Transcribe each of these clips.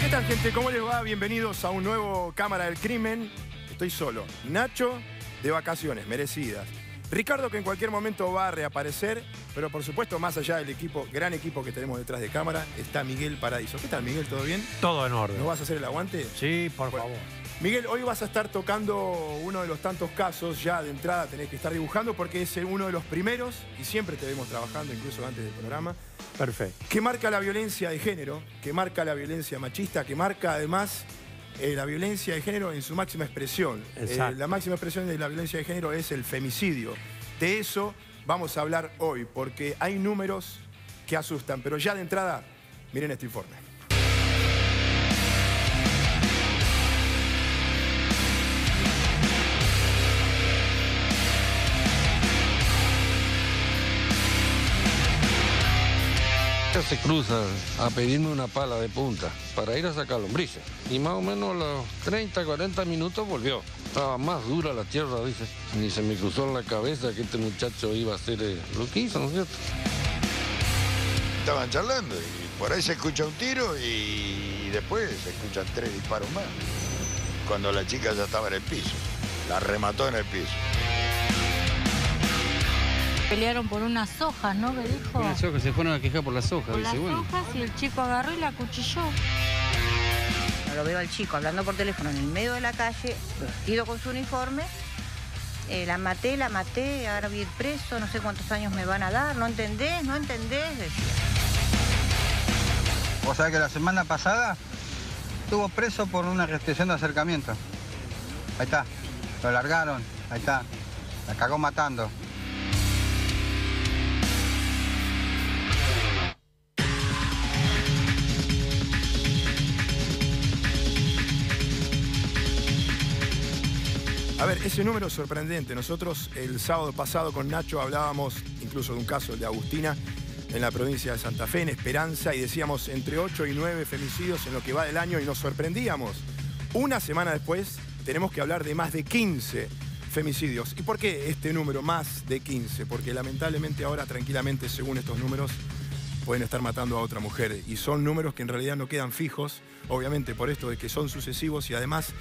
Bueno, ¿qué tal, gente? ¿Cómo les va? Bienvenidos a un nuevo Cámara del Crimen. Estoy solo. Nacho, de vacaciones, merecidas. Ricardo, que en cualquier momento va a reaparecer, pero por supuesto, más allá del equipo, gran equipo que tenemos detrás de cámara, está Miguel Paradiso. ¿Qué tal, Miguel? ¿Todo bien? Todo en orden. ¿No vas a hacer el aguante? Sí, por favor. Miguel, hoy vas a estar tocando uno de los tantos casos, ya de entrada tenés que estar dibujando porque es uno de los primeros, y siempre te vemos trabajando, incluso antes del programa. Perfecto. Que marca la violencia de género, que marca la violencia machista, que marca además la violencia de género en su máxima expresión. La máxima expresión de la violencia de género es el femicidio. De eso vamos a hablar hoy, porque hay números que asustan. Pero ya de entrada, miren este informe. Se cruza a pedirme una pala de punta para ir a sacar lombrices. Y más o menos a los 30, 40 minutos volvió. Estaba más dura la tierra, dice. Ni se me cruzó en la cabeza que este muchacho iba a hacer lo que hizo, ¿no es cierto? Estaban charlando y por ahí se escucha un tiro y después se escuchan 3 disparos más. Cuando la chica ya estaba en el piso. La remató en el piso. Pelearon por unas hojas, ¿no? ¿Qué dijo? Por unas hojas, se fueron a quejar por las hojas. Por dice, las bueno. hojas y el chico agarró y la acuchilló. Lo veo al chico hablando por teléfono en el medio de la calle, vestido con su uniforme. La maté, ahora voy a ir preso, no sé cuántos años me van a dar, ¿no entendés? ¿No entendés? Decía. O sea que la semana pasada estuvo preso por una restricción de acercamiento. Ahí está, lo largaron, ahí está, la cagó matando. A ver, ese número es sorprendente. Nosotros el sábado pasado con Nacho hablábamos incluso de un caso, el de Agustina, en la provincia de Santa Fe, en Esperanza, y decíamos entre 8 y 9 femicidios en lo que va del año y nos sorprendíamos. Una semana después tenemos que hablar de más de 15 femicidios. ¿Y por qué este número, más de 15? Porque lamentablemente ahora, tranquilamente, según estos números, pueden estar matando a otra mujer. Y son números que en realidad no quedan fijos, obviamente por esto de que son sucesivos y además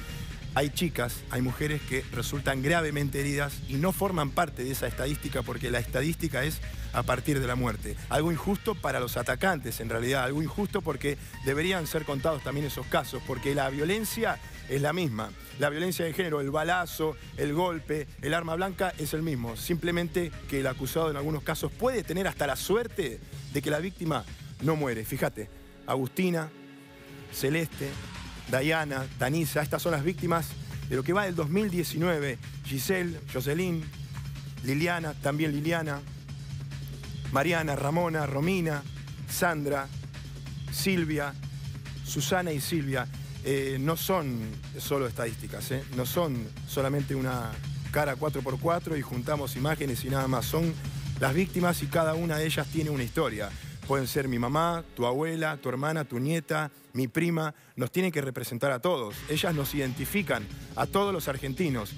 hay chicas, hay mujeres que resultan gravemente heridas y no forman parte de esa estadística porque la estadística es a partir de la muerte. Algo injusto para los atacantes, en realidad, algo injusto porque deberían ser contados también esos casos, porque la violencia es la misma. La violencia de género, el balazo, el golpe, el arma blanca es el mismo. Simplemente que el acusado en algunos casos puede tener hasta la suerte de que la víctima no muere. Fíjate, Agustina, Celeste, Dayana, Tanisa, estas son las víctimas de lo que va del 2019. Giselle, Jocelyn, Liliana, también Liliana, Mariana, Ramona, Romina, Sandra, Silvia, Susana y Silvia. No son solo estadísticas, no son solamente una cara 4x4 y juntamos imágenes y nada más. Son las víctimas y cada una de ellas tiene una historia. Pueden ser mi mamá, tu abuela, tu hermana, tu nieta, mi prima. Nos tienen que representar a todos. Ellas nos identifican a todos los argentinos.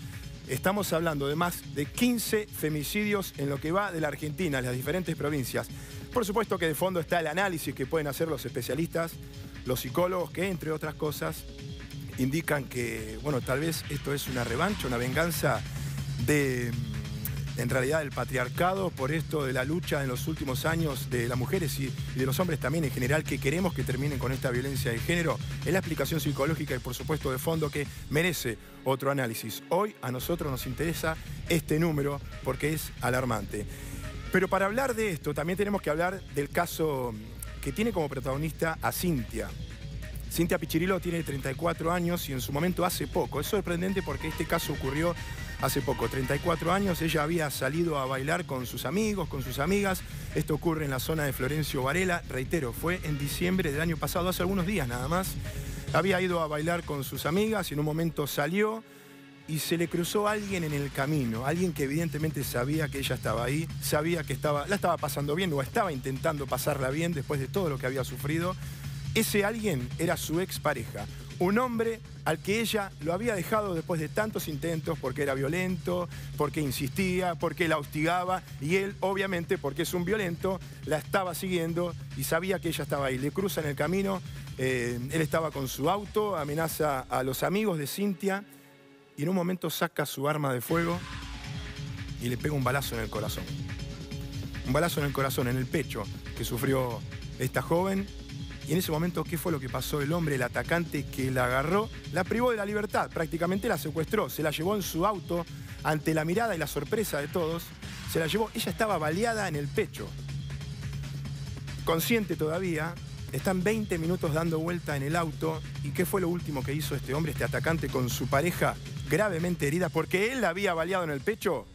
Estamos hablando de más de 15 femicidios en lo que va de la Argentina, en las diferentes provincias. Por supuesto que de fondo está el análisis que pueden hacer los especialistas, los psicólogos, que entre otras cosas indican que, bueno, tal vez esto es una revancha, una venganza de, en realidad, del patriarcado por esto de la lucha en los últimos años de las mujeres y de los hombres también en general, que queremos que terminen con esta violencia de género. Es la explicación psicológica y, por supuesto, de fondo que merece otro análisis. Hoy a nosotros nos interesa este número porque es alarmante. Pero para hablar de esto también tenemos que hablar del caso que tiene como protagonista a Cintia. Cintia Pichirilo tiene 34 años y en su momento hace poco. Es sorprendente porque este caso ocurrió hace poco, 34 años. Ella había salido a bailar con sus amigos, con sus amigas. Esto ocurre en la zona de Florencio Varela. Reitero, fue en diciembre del año pasado, hace algunos días nada más. Había ido a bailar con sus amigas y en un momento salió y se le cruzó alguien en el camino. Alguien que evidentemente sabía que ella estaba ahí, sabía que la estaba pasando bien o estaba intentando pasarla bien después de todo lo que había sufrido. Ese alguien era su expareja, un hombre al que ella lo había dejado después de tantos intentos porque era violento, porque insistía, porque la hostigaba y él, obviamente, porque es un violento, la estaba siguiendo y sabía que ella estaba ahí. Le cruza en el camino Él estaba con su auto, amenaza a los amigos de Cintia y en un momento saca su arma de fuego y le pega un balazo en el corazón. Un balazo en el corazón, en el pecho, que sufrió esta joven. Y en ese momento, ¿qué fue lo que pasó? El hombre, el atacante que la agarró, la privó de la libertad, prácticamente la secuestró, se la llevó en su auto, ante la mirada y la sorpresa de todos, se la llevó, ella estaba baleada en el pecho. Consciente todavía, están 20 minutos dando vuelta en el auto. ¿Y qué fue lo último que hizo este hombre, este atacante, con su pareja gravemente herida? Porque él la había baleado en el pecho,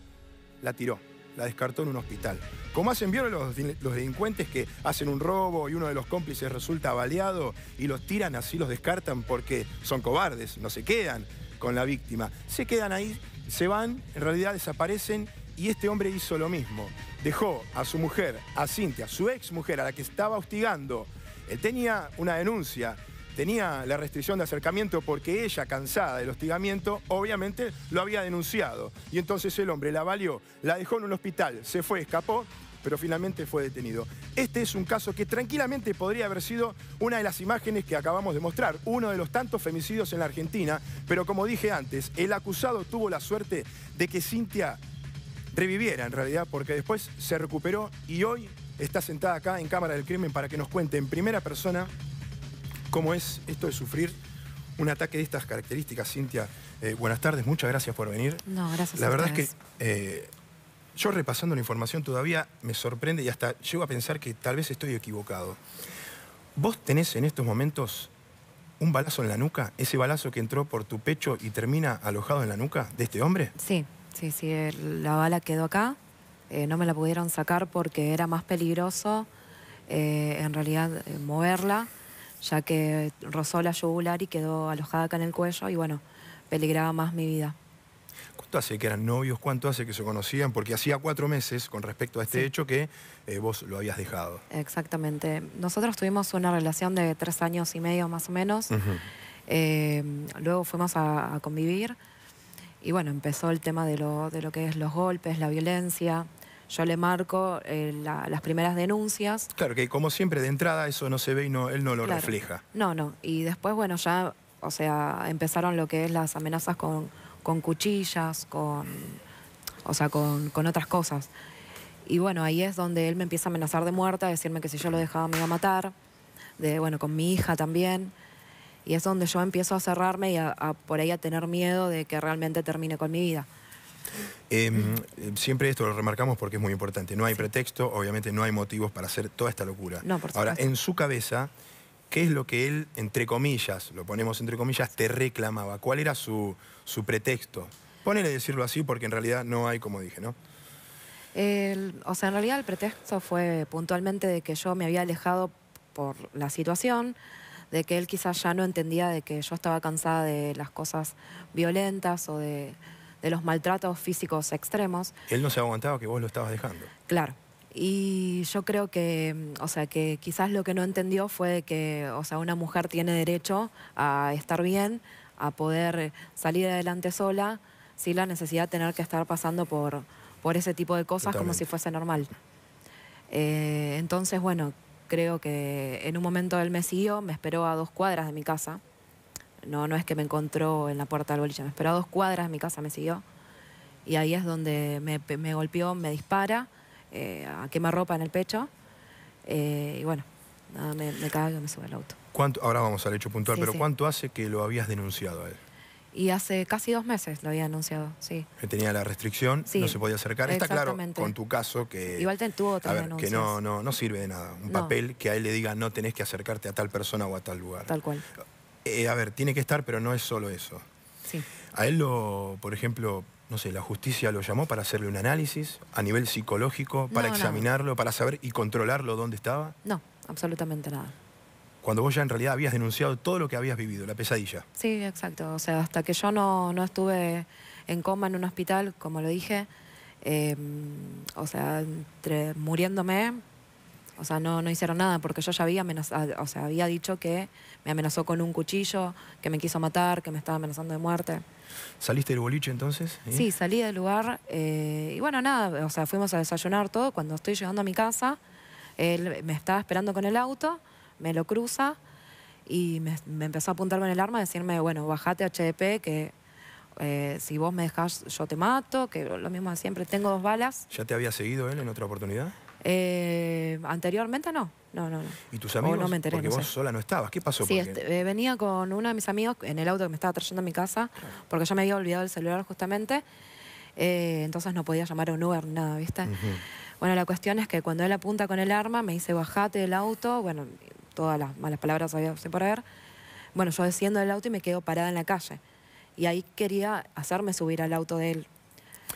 la tiró, la descartó en un hospital. Como hacen, ¿vieron los delincuentes que hacen un robo y uno de los cómplices resulta baleado y los tiran así, los descartan porque son cobardes, no se quedan con la víctima? Se quedan ahí, se van, en realidad desaparecen, y este hombre hizo lo mismo. Dejó a su mujer, a Cintia, su ex mujer, a la que estaba hostigando. Él tenía una denuncia, tenía la restricción de acercamiento porque ella, cansada del hostigamiento, obviamente lo había denunciado. Y entonces el hombre la baleó, la dejó en un hospital, se fue, escapó, pero finalmente fue detenido. Este es un caso que tranquilamente podría haber sido una de las imágenes que acabamos de mostrar, uno de los tantos femicidios en la Argentina, pero como dije antes, el acusado tuvo la suerte de que Cintia reviviera en realidad, porque después se recuperó y hoy está sentada acá en Cámara del Crimen para que nos cuente en primera persona cómo es esto de sufrir un ataque de estas características. Cintia, buenas tardes, muchas gracias por venir. No, gracias La a verdad ustedes. es que yo repasando la información todavía me sorprende y hasta llego a pensar que tal vez estoy equivocado. ¿Vos tenés en estos momentos un balazo en la nuca? ¿Ese balazo que entró por tu pecho y termina alojado en la nuca de este hombre? Sí, la bala quedó acá. No me la pudieron sacar porque era más peligroso en realidad moverla, ya que rozó la yugular y quedó alojada acá en el cuello y bueno, peligraba más mi vida. ¿Cuánto hace que eran novios? ¿Cuánto hace que se conocían? Porque hacía 4 meses, con respecto a este hecho, que vos lo habías dejado. Exactamente. Nosotros tuvimos una relación de 3 años y medio más o menos. Luego fuimos a convivir y bueno, empezó el tema de lo que es los golpes, la violencia. Yo le marco las primeras denuncias. Claro, que como siempre de entrada eso no se ve y él no lo refleja. No. Y después, bueno, ya, o sea, empezaron lo que es las amenazas con cuchillas, con otras cosas. Y bueno, ahí es donde él me empieza a amenazar de muerte, a decirme que si yo lo dejaba me iba a matar, con mi hija también. Y es donde yo empiezo a cerrarme y por ahí a tener miedo de que realmente termine con mi vida. Siempre esto lo remarcamos porque es muy importante. No hay pretexto, obviamente no hay motivos para hacer toda esta locura. No, por supuesto. Ahora, en su cabeza, ¿qué es lo que él, entre comillas, lo ponemos entre comillas, te reclamaba? ¿Cuál era su pretexto? Ponele decirlo así porque en realidad no hay, como dije, ¿no? En realidad el pretexto fue puntualmente de que yo me había alejado por la situación, de que él quizás ya no entendía de que yo estaba cansada de las cosas violentas o de los maltratos físicos extremos. Él no se aguantaba que vos lo estabas dejando. Claro. Y yo creo que, que quizás lo que no entendió fue que, una mujer tiene derecho a estar bien, a poder salir adelante sola, sin la necesidad de tener que estar pasando por ese tipo de cosas. Totalmente. Como si fuese normal. Entonces, bueno, creo que en un momento él me siguió, me esperó a 2 cuadras de mi casa. No es que me encontró en la puerta del boliche, me esperó a 2 cuadras de mi casa, me siguió. Y ahí es donde me golpeó, me dispara, a quemarropa en el pecho. Y bueno, nada, me cago y me sube al auto. Ahora vamos al hecho puntual, pero ¿cuánto hace que lo habías denunciado a él? Y hace casi 2 meses lo había denunciado, sí. Que tenía la restricción, no se podía acercar. Está claro con tu caso que... Igual tuvo otras denuncias. Que no sirve de nada. Un papel que a él le diga no tenés que acercarte a tal persona o a tal lugar. Tal cual. Tiene que estar, pero no es solo eso. Sí. A él por ejemplo, no sé, la justicia lo llamó para hacerle un análisis a nivel psicológico, para examinarlo, para saber y controlarlo dónde estaba. No, absolutamente nada. Cuando vos ya en realidad habías denunciado todo lo que habías vivido, la pesadilla. Sí, exacto. Hasta que yo no estuve en coma en un hospital, como lo dije, muriéndome, no hicieron nada, porque yo ya había amenazado, había dicho que me amenazó con un cuchillo, que me quiso matar, que me estaba amenazando de muerte. ¿Saliste del boliche entonces? Sí, salí del lugar y bueno, nada, fuimos a desayunar todo. Cuando estoy llegando a mi casa, él me estaba esperando con el auto, me lo cruza Y me empezó a apuntar con el arma, a decirme, bueno, bajate HDP, que si vos me dejás yo te mato, que lo mismo de siempre, tengo 2 balas. ¿Ya te había seguido él en otra oportunidad? Anteriormente no. ¿Y tus amigos? O no me enteré, Porque no vos sé. sola no estabas. ¿Qué pasó? Sí, Porque- venía con uno de mis amigos en el auto que me estaba trayendo a mi casa, porque yo me había olvidado el celular justamente, entonces no podía llamar a un Uber ni nada, ¿viste? Ujú. Bueno, la cuestión es que cuando él apunta con el arma, me dice, bajate del auto, bueno, todas las malas palabras había por haber. Bueno, yo desciendo del auto y me quedo parada en la calle. Y ahí quería hacerme subir al auto de él.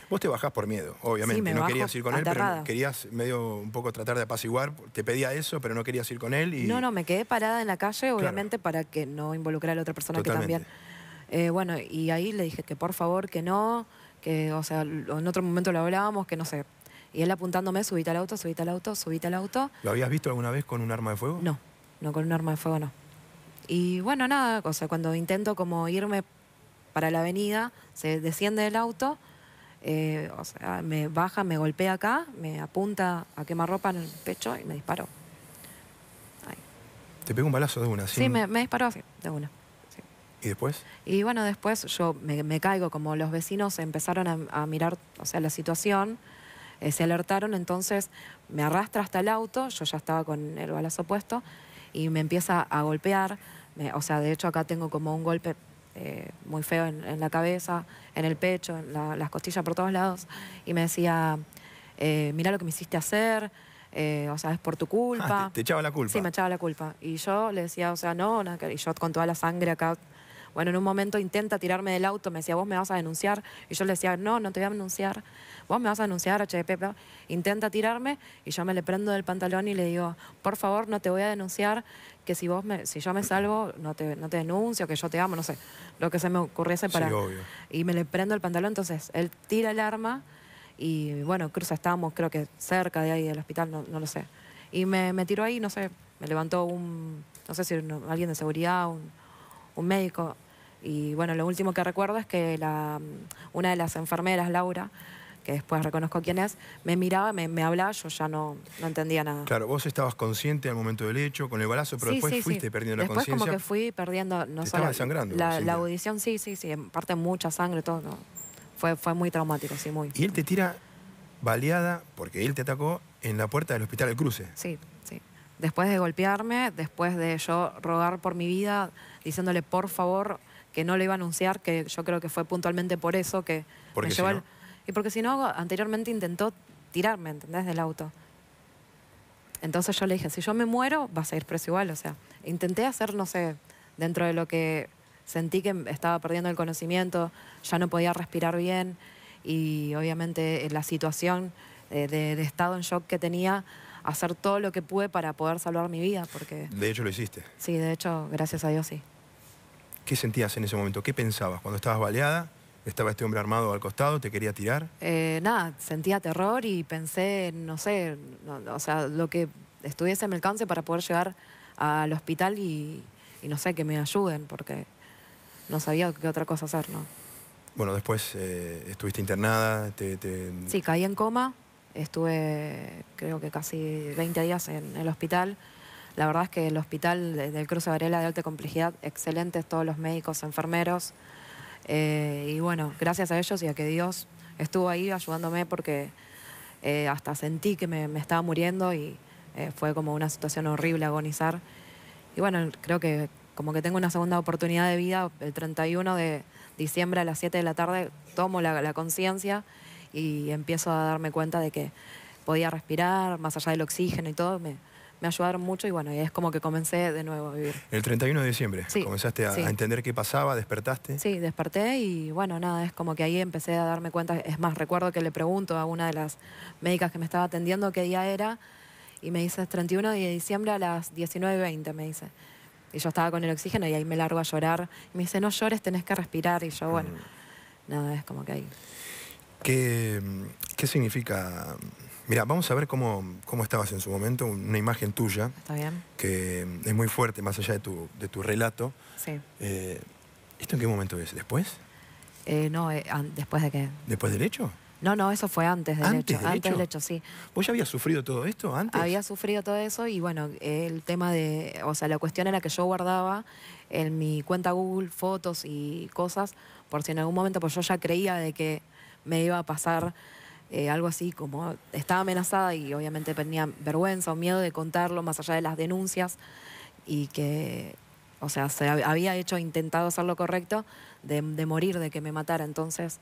Vos te bajás por miedo, obviamente. Sí, me no bajo querías ir con él, pero aterrada. querías medio un poco tratar de apaciguar. Te pedía eso, pero no querías ir con él. Y... No, me quedé parada en la calle, obviamente, para que no involucrara a la otra persona Totalmente. que también. Bueno, y ahí le dije que por favor, que no, que, o sea, en otro momento lo hablábamos, que no sé. Y él apuntándome, subite al auto, subite al auto, subite al auto. ¿Lo habías visto alguna vez con un arma de fuego? No, con un arma de fuego no. Y bueno, nada, o sea, cuando intento como irme para la avenida, se desciende del auto, o sea, me baja, me golpea acá, me apunta a quemarropa en el pecho y me disparó. Ahí. Te pegó un balazo de una, Sí, me disparó así, de una. Sí. ¿Y después? Y bueno, después yo me caigo, como los vecinos empezaron a mirar, o sea, la situación, se alertaron, entonces me arrastra hasta el auto, yo ya estaba con el balazo puesto, y me empieza a golpear, o sea, de hecho acá tengo como un golpe muy feo en la cabeza, en el pecho, en las costillas por todos lados, y me decía, mira lo que me hiciste hacer, o sea, es por tu culpa. Te echaba la culpa. Sí, me echaba la culpa. Y yo le decía, o sea, no, nada que- y yo con toda la sangre acá. Bueno, en un momento intenta tirarme del auto, me decía, vos me vas a denunciar. Y yo le decía, no te voy a denunciar. Vos me vas a denunciar, HDP. Bla. Intenta tirarme y yo me le prendo del pantalón y le digo, por favor, no te voy a denunciar, que si yo me salvo, no te denuncio, que yo te amo, no sé. Lo que se me ocurriese para... Sí, obvio. Y me le prendo el pantalón, entonces él tira el arma y bueno, estábamos creo que cerca de ahí del hospital, no lo sé. Y me tiró ahí, no sé, me levantó no sé si alguien de seguridad, un médico. Y bueno, lo último que recuerdo es que una de las enfermeras, Laura, que después reconozco quién es, me miraba, me hablaba, yo ya no entendía nada. Claro, vos estabas consciente al momento del hecho, con el balazo, pero después fuiste perdiendo la Después conciencia. como que fui perdiendo, no Te solo estaba desangrando, la Cintia. audición, sí, en parte mucha sangre, todo. No. Fue muy traumático, sí, muy. Y él te tira baleada, porque él te atacó, en la puerta del Hospital del Cruce. Sí. Después de golpearme, después de yo rogar por mi vida, diciéndole por favor que no lo iba a anunciar, que yo creo que fue puntualmente por eso que Porque me llevó si no- Y porque si no, anteriormente intentó tirarme, ¿entendés? Del auto. Entonces yo le dije, si yo me muero, vas a ir preso igual, o sea. Intenté hacer, no sé, dentro de lo que sentí que estaba perdiendo el conocimiento, ya no podía respirar bien y obviamente la situación de estado en shock que tenía, hacer todo lo que pude para poder salvar mi vida, porque De hecho, lo hiciste. sí, de hecho, gracias a Dios, sí. ¿Qué sentías en ese momento? ¿Qué pensabas? Cuando estabas baleada, estaba este hombre armado al costado, te quería tirar. Nada, sentía terror y pensé, no sé, o sea, lo que estuviese a mi alcance para poder llegar al hospital y no sé, que me ayuden, porque no sabía qué otra cosa hacer, ¿no? Bueno, después estuviste internada, Sí, caí en coma, estuve creo que casi 20 días en el hospital. La verdad es que el hospital del Cruce Varela de alta complejidad, excelentes todos los médicos, enfermeros. Y bueno, gracias a ellos y a que Dios estuvo ahí ayudándome porque hasta sentí que me estaba muriendo y fue como una situación horrible agonizar. Y bueno, creo que como que tengo una segunda oportunidad de vida, el 31 de diciembre a las 7 de la tarde tomo la conciencia y empiezo a darme cuenta de que podía respirar, más allá del oxígeno y todo, me ayudaron mucho y bueno, y es como que comencé de nuevo a vivir. El 31 de diciembre Sí, comenzaste a sí. entender qué pasaba, despertaste. Sí, desperté y bueno, nada, es como que ahí empecé a darme cuenta. Es más, recuerdo que le pregunto a una de las médicas que me estaba atendiendo qué día era y me dice, 31 de diciembre a las 19:20, me dice. Y yo estaba con el oxígeno y ahí me largo a llorar. Y me dice, no llores, tenés que respirar. Y yo, bueno, nada, es como que ahí. ¿Qué significa? Mira, vamos a ver cómo estabas en su momento, una imagen tuya, ¿Está bien? que es muy fuerte, más allá de tu relato. Sí. ¿Esto en qué momento es? ¿Después? No, ¿después de qué? ¿Después del hecho? No, eso fue antes del ¿Antes hecho. del Antes hecho? del hecho, sí. ¿Vos ya habías sufrido todo esto antes? Había sufrido todo eso y bueno, el tema de, o sea, la cuestión era que yo guardaba en mi cuenta Google fotos y cosas, por si en algún momento, pues yo ya creía de que me iba a pasar algo así, como estaba amenazada y obviamente tenía vergüenza o miedo de contarlo más allá de las denuncias y que, o sea, había intentado hacer lo correcto de morir, de que me matara, entonces...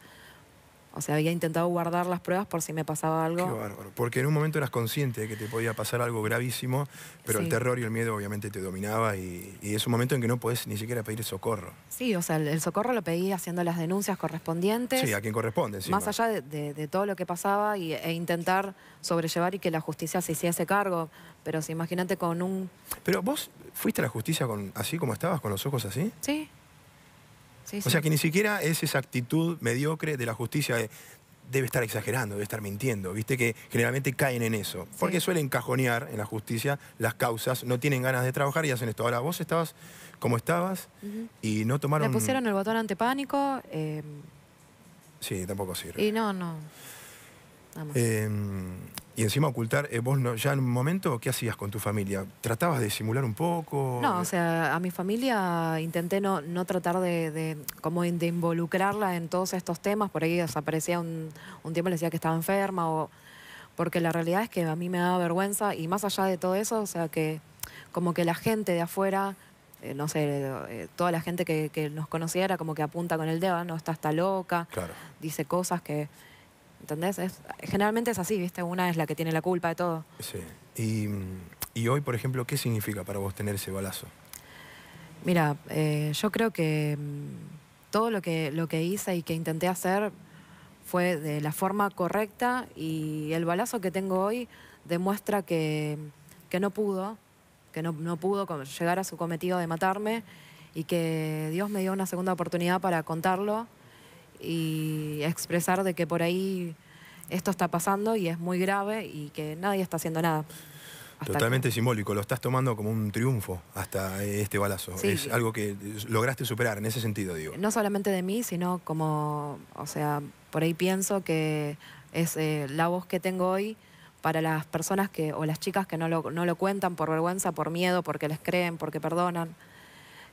O sea, había intentado guardar las pruebas por si me pasaba algo. Qué bárbaro. Porque en un momento eras consciente de que te podía pasar algo gravísimo, pero Sí. el terror y el miedo obviamente te dominaba y es un momento en que no podés ni siquiera pedir socorro. Sí, o sea, el socorro lo pedí haciendo las denuncias correspondientes. Sí, a quien corresponde, encima. Más allá de todo lo que pasaba e intentar sobrellevar y que la justicia se hiciese cargo. Pero si imagínate con un... Pero vos fuiste a la justicia así como estabas, con los ojos así. Sí. Sí, O sea, que ni siquiera es esa actitud mediocre de la justicia de debe estar exagerando, debe estar mintiendo. Viste que generalmente caen en eso. Porque suelen cajonear en la justicia las causas, no tienen ganas de trabajar y hacen esto. Ahora, vos estabas como estabas y no tomaron... Me pusieron el botón antipánico Sí, tampoco sirve. y no. Nada más. Y encima ocultar, vos ya en un momento, ¿qué hacías con tu familia? ¿Tratabas de simular un poco? No, o sea, a mi familia intenté no tratar de involucrarla en todos estos temas. Por ahí desaparecía un tiempo, le decía que estaba enferma, porque la realidad es que a mí me daba vergüenza y más allá de todo eso, o sea, que como que la gente de afuera, no sé, toda la gente que nos conocía era como que apunta con el dedo, no, está loca, Claro. dice cosas que... ¿Entendés? Generalmente es así, ¿viste? Una es la que tiene la culpa de todo. Sí. Y hoy, por ejemplo, ¿qué significa para vos tener ese balazo? Mira, yo creo que todo lo que hice y que intenté hacer fue de la forma correcta y el balazo que tengo hoy demuestra que no pudo llegar a su cometido de matarme y que Dios me dio una segunda oportunidad para contarlo y expresar de que por ahí esto está pasando y es muy grave y que nadie está haciendo nada. Totalmente simbólico, lo estás tomando como un triunfo hasta este balazo. Sí. Es algo que lograste superar, en ese sentido, digo. No solamente de mí, sino como, o sea, por ahí pienso que es la voz que tengo hoy para las personas o las chicas que no lo cuentan por vergüenza, por miedo, porque les creen, porque perdonan.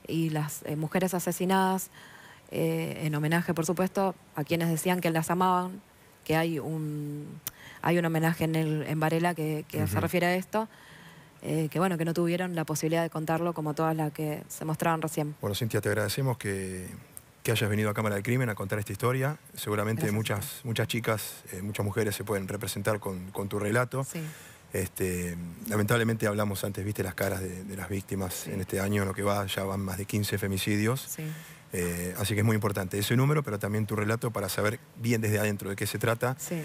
Y las mujeres asesinadas, en homenaje, por supuesto, a quienes decían que las amaban, que hay un homenaje en Varela que se refiere a esto, que bueno, que no tuvieron la posibilidad de contarlo como todas las que se mostraban recién. Bueno, Cintia, te agradecemos que hayas venido a Cámara del Crimen a contar esta historia. Seguramente muchas chicas, muchas mujeres se pueden representar con tu relato. Sí. Lamentablemente hablamos antes, viste, las caras de las víctimas en este año, en lo que va, ya van más de 15 femicidios. Sí. Así que es muy importante ese número, pero también tu relato para saber bien desde adentro de qué se trata, Sí.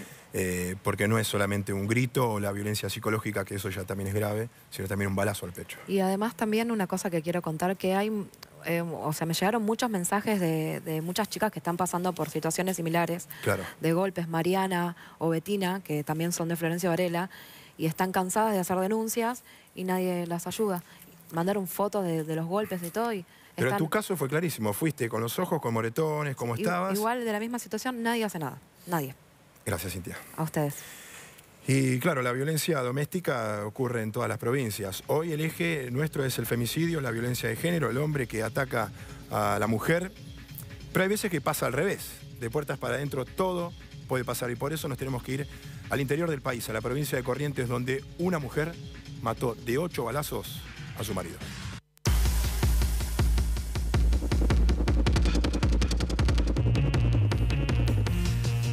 Porque no es solamente un grito o la violencia psicológica, que eso ya también es grave, sino también un balazo al pecho. Y además también una cosa que quiero contar, que hay, o sea, me llegaron muchos mensajes de muchas chicas que están pasando por situaciones similares, Claro. de golpes, Mariana o Betina, que también son de Florencio Varela, y están cansadas de hacer denuncias y nadie las ayuda. Mandaron fotos de los golpes y todo y... Pero en tu caso fue clarísimo, fuiste con los ojos, con moretones, como estabas. Igual de la misma situación, nadie hace nada. Nadie. Gracias, Cintia. A ustedes. Y claro, la violencia doméstica ocurre en todas las provincias. Hoy el eje nuestro es el femicidio, la violencia de género, el hombre que ataca a la mujer. Pero hay veces que pasa al revés. De puertas para adentro todo puede pasar y por eso nos tenemos que ir al interior del país, a la provincia de Corrientes, donde una mujer mató de 8 balazos a su marido.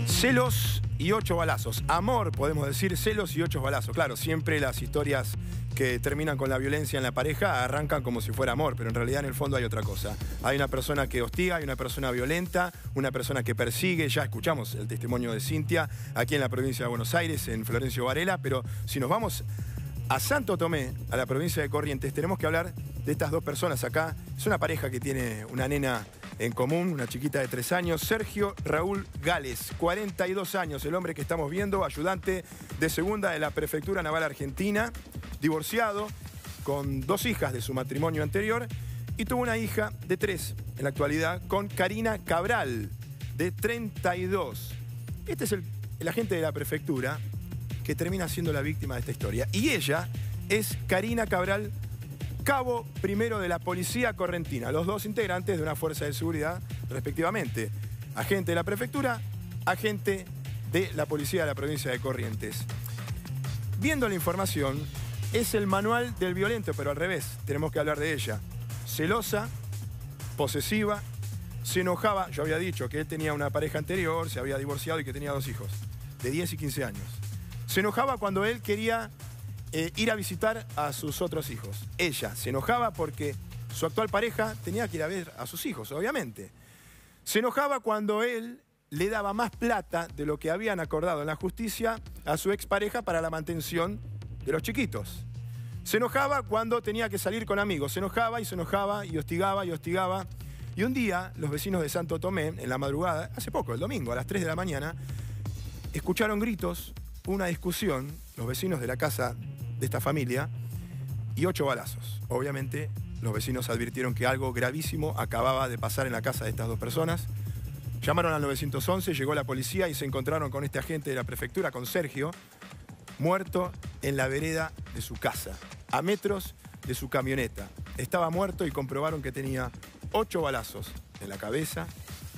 Celos y 8 balazos. Amor, podemos decir, celos y 8 balazos. Claro, siempre las historias que terminan con la violencia en la pareja arrancan como si fuera amor, pero en realidad en el fondo hay otra cosa. Hay una persona que hostiga, hay una persona violenta, una persona que persigue. Ya escuchamos el testimonio de Cintia aquí en la provincia de Buenos Aires, en Florencio Varela, pero si nos vamos a Santo Tomé, a la provincia de Corrientes, tenemos que hablar de estas dos personas acá. Es una pareja que tiene una nena en común, una chiquita de 3 años, Sergio Raúl Gales, 42 años, el hombre que estamos viendo, ayudante de segunda de la Prefectura Naval Argentina, divorciado, con 2 hijas de su matrimonio anterior, y tuvo una hija de 3 en la actualidad, con Karina Cabral, de 32. Este es el el agente de la prefectura que termina siendo la víctima de esta historia. Y ella es Karina Cabral, cabo primero de la policía correntina. Los dos integrantes de una fuerza de seguridad, respectivamente. Agente de la prefectura, agente de la policía de la provincia de Corrientes. Viendo la información, es el manual del violento, pero al revés. Tenemos que hablar de ella. Celosa, posesiva, se enojaba. Yo había dicho que él tenía una pareja anterior, se había divorciado y que tenía 2 hijos, de 10 y 15 años. Se enojaba cuando él quería ir a visitar a sus otros hijos. Ella se enojaba porque su actual pareja tenía que ir a ver a sus hijos, obviamente. Se enojaba cuando él le daba más plata de lo que habían acordado en la justicia a su expareja para la mantención de los chiquitos. Se enojaba cuando tenía que salir con amigos. Se enojaba y hostigaba y hostigaba. Y un día, los vecinos de Santo Tomé, en la madrugada, hace poco, el domingo, a las 3 de la mañana, escucharon gritos, una discusión, los vecinos de la casa de esta familia, y 8 balazos. Obviamente, los vecinos advirtieron que algo gravísimo acababa de pasar en la casa de estas 2 personas. Llamaron al 911, llegó la policía y se encontraron con este agente de la prefectura, con Sergio, muerto en la vereda de su casa, a metros de su camioneta. Estaba muerto y comprobaron que tenía 8 balazos en la cabeza,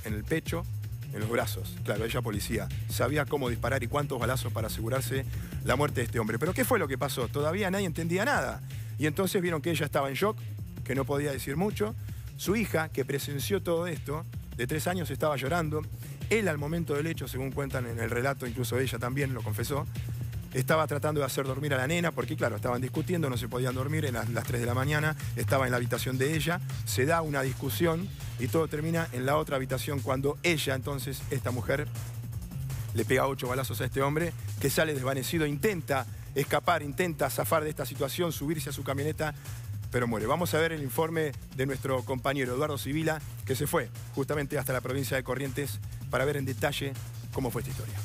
en el pecho, en los brazos. Claro, ella policía, sabía cómo disparar y cuántos balazos para asegurarse la muerte de este hombre. Pero ¿qué fue lo que pasó? Todavía nadie entendía nada. Y entonces vieron que ella estaba en shock, que no podía decir mucho. Su hija, que presenció todo esto, de 3 años, estaba llorando. Él, al momento del hecho, según cuentan en el relato, incluso ella también lo confesó, estaba tratando de hacer dormir a la nena, porque claro, estaban discutiendo, no se podían dormir en las 3 de la mañana, estaba en la habitación de ella, se da una discusión y todo termina en la otra habitación cuando ella, entonces, esta mujer, le pega 8 balazos a este hombre, que sale desvanecido, intenta escapar, intenta zafar de esta situación, subirse a su camioneta, pero muere. Vamos a ver el informe de nuestro compañero Eduardo Sibila, que se fue justamente hasta la provincia de Corrientes para ver en detalle cómo fue esta historia.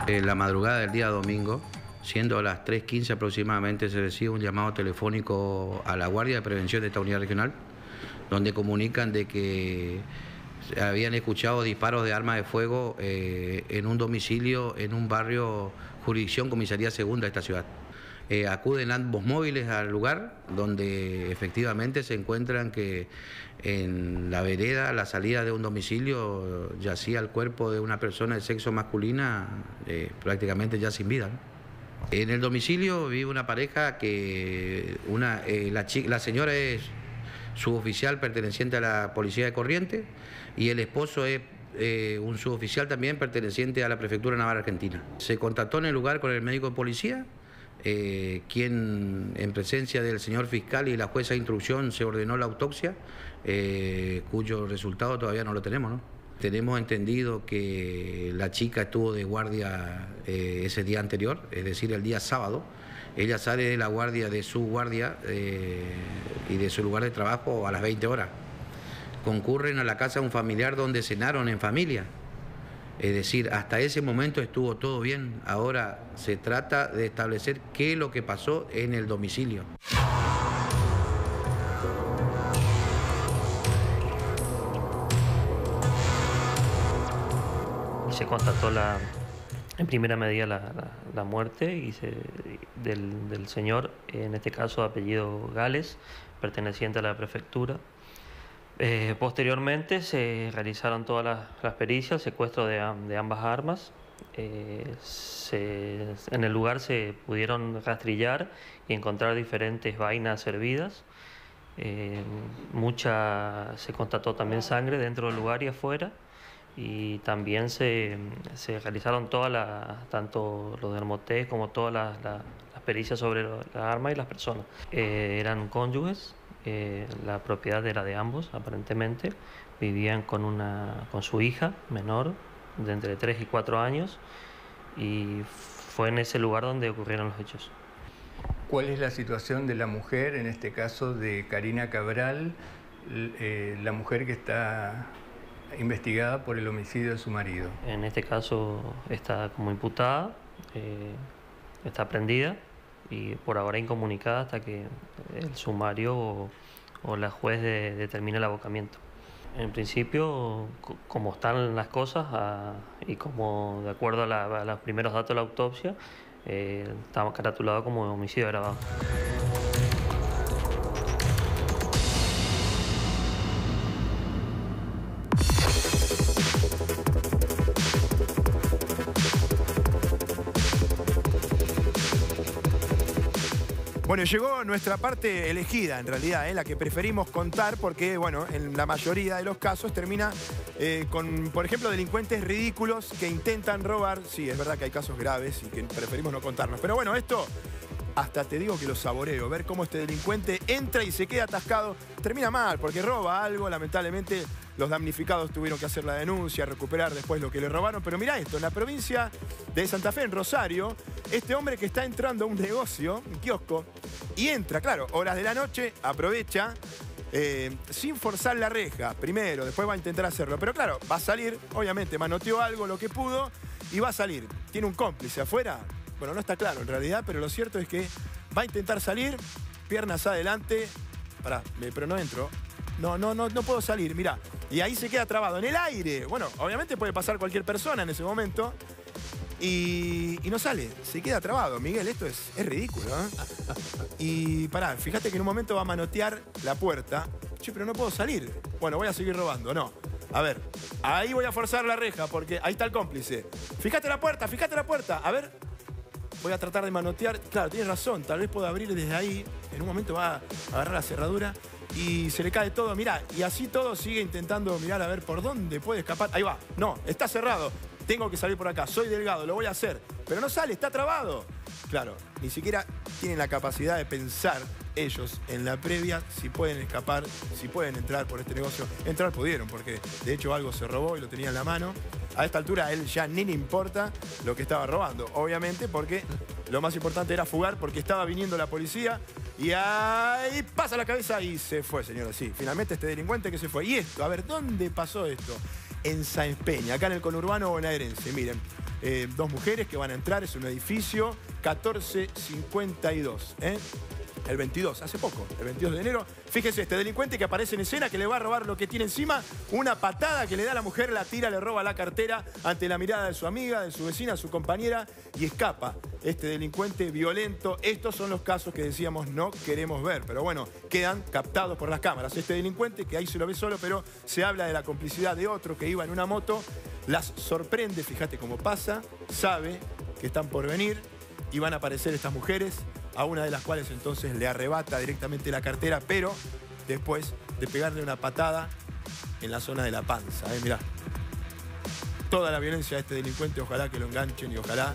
La madrugada del día domingo, siendo las 3:15 aproximadamente, se recibe un llamado telefónico a la Guardia de Prevención de esta unidad regional, donde comunican de que habían escuchado disparos de armas de fuego en un domicilio en un barrio jurisdicción Comisaría Segunda de esta ciudad. Acuden ambos móviles al lugar, donde efectivamente se encuentran que en la vereda, a la salida de un domicilio, yacía el cuerpo de una persona de sexo masculina, prácticamente ya sin vida, ¿no? En el domicilio vive una pareja que la señora es suboficial perteneciente a la policía de Corrientes y el esposo es un suboficial también perteneciente a la Prefectura Naval Argentina. Se contactó en el lugar con el médico de policía, quien en presencia del señor fiscal y la jueza de instrucción se ordenó la autopsia, cuyo resultado todavía no lo tenemos, ¿no? Tenemos entendido que la chica estuvo de guardia ese día anterior, es decir, el día sábado. Ella sale de la guardia, de su guardia y de su lugar de trabajo a las 20 horas. Concurren a la casa de un familiar donde cenaron en familia. Es decir, hasta ese momento estuvo todo bien. Ahora se trata de establecer qué es lo que pasó en el domicilio. Se constató en primera medida la muerte del señor, en este caso de apellido Gales, perteneciente a la prefectura. Posteriormente se realizaron todas las pericias, secuestro de ambas armas. En el lugar se pudieron rastrillar y encontrar diferentes vainas servidas. Se constató también sangre dentro del lugar y afuera. Y también se realizaron tanto los dermotest como todas las pericias sobre la arma y las personas. Eran cónyuges, la propiedad era de ambos, aparentemente. Vivían con su hija menor, de entre 3 y 4 años, y fue en ese lugar donde ocurrieron los hechos. ¿Cuál es la situación de la mujer, en este caso de Karina Cabral, la mujer que está investigada por el homicidio de su marido? En este caso está como imputada, está prendida y por ahora incomunicada hasta que el sumario o la juez determine el abocamiento. En principio, como están las cosas y como de acuerdo a los primeros datos de la autopsia, está caratulado como homicidio agravado. Bueno, llegó nuestra parte elegida, en realidad, la que preferimos contar porque, bueno, en la mayoría de los casos termina con, por ejemplo, delincuentes ridículos que intentan robar. Sí, es verdad que hay casos graves y que preferimos no contarnos. Pero bueno, esto, hasta te digo que lo saboreo. Ver cómo este delincuente entra y se queda atascado, termina mal, porque roba algo, lamentablemente. Los damnificados tuvieron que hacer la denuncia, recuperar después lo que le robaron. Pero mirá esto, en la provincia de Santa Fe, en Rosario, este hombre que está entrando a un negocio, un kiosco, y entra, claro, horas de la noche, aprovecha, sin forzar la reja, primero, después va a intentar hacerlo. Pero claro, va a salir, obviamente, manoteó algo, lo que pudo, y va a salir. ¿Tiene un cómplice afuera? Bueno, no está claro en realidad, pero lo cierto es que va a intentar salir, piernas adelante. Pará, pero no entro. No puedo salir, mirá. Y ahí se queda trabado en el aire. Bueno, obviamente puede pasar cualquier persona en ese momento. Y no sale, se queda trabado. Miguel, esto es ridículo, ¿eh? Y pará, fíjate que en un momento va a manotear la puerta. Che, pero no puedo salir. Bueno, voy a seguir robando, no. A ver, ahí voy a forzar la reja porque ahí está el cómplice. Fíjate la puerta, a ver. Voy a tratar de manotear. Claro, tienes razón, tal vez puedo abrir desde ahí. En un momento va a agarrar la cerradura y se le cae todo. Mirá, y así todo sigue intentando mirar a ver por dónde puede escapar. Ahí va, no, está cerrado. Tengo que salir por acá, soy delgado, lo voy a hacer. Pero no sale, está trabado. Claro, ni siquiera tienen la capacidad de pensar ellos en la previa si pueden escapar, si pueden entrar por este negocio. Entrar pudieron, porque de hecho algo se robó y lo tenía en la mano. A esta altura a él ya ni le importa lo que estaba robando, obviamente, porque lo más importante era fugar, porque estaba viniendo la policía y ahí pasa la cabeza y se fue, señora. Sí, finalmente este delincuente que se fue. Y esto, a ver, ¿dónde pasó esto? En Sáenz Peña, acá en el conurbano bonaerense. Miren, dos mujeres que van a entrar, es un edificio 1452, el 22, hace poco, el 22 de enero. Fíjese, este delincuente que aparece en escena, que le va a robar lo que tiene encima, una patada que le da a la mujer, la tira, le roba la cartera ante la mirada de su amiga, de su vecina, su compañera, y escapa. Este delincuente violento, estos son los casos que decíamos no queremos ver, pero bueno, quedan captados por las cámaras. Este delincuente, que ahí se lo ve solo, pero se habla de la complicidad de otro que iba en una moto, las sorprende, fíjate cómo pasa, sabe que están por venir y van a aparecer estas mujeres, a una de las cuales entonces le arrebata directamente la cartera, pero después de pegarle una patada en la zona de la panza. Mirá, toda la violencia de este delincuente, ojalá que lo enganchen y ojalá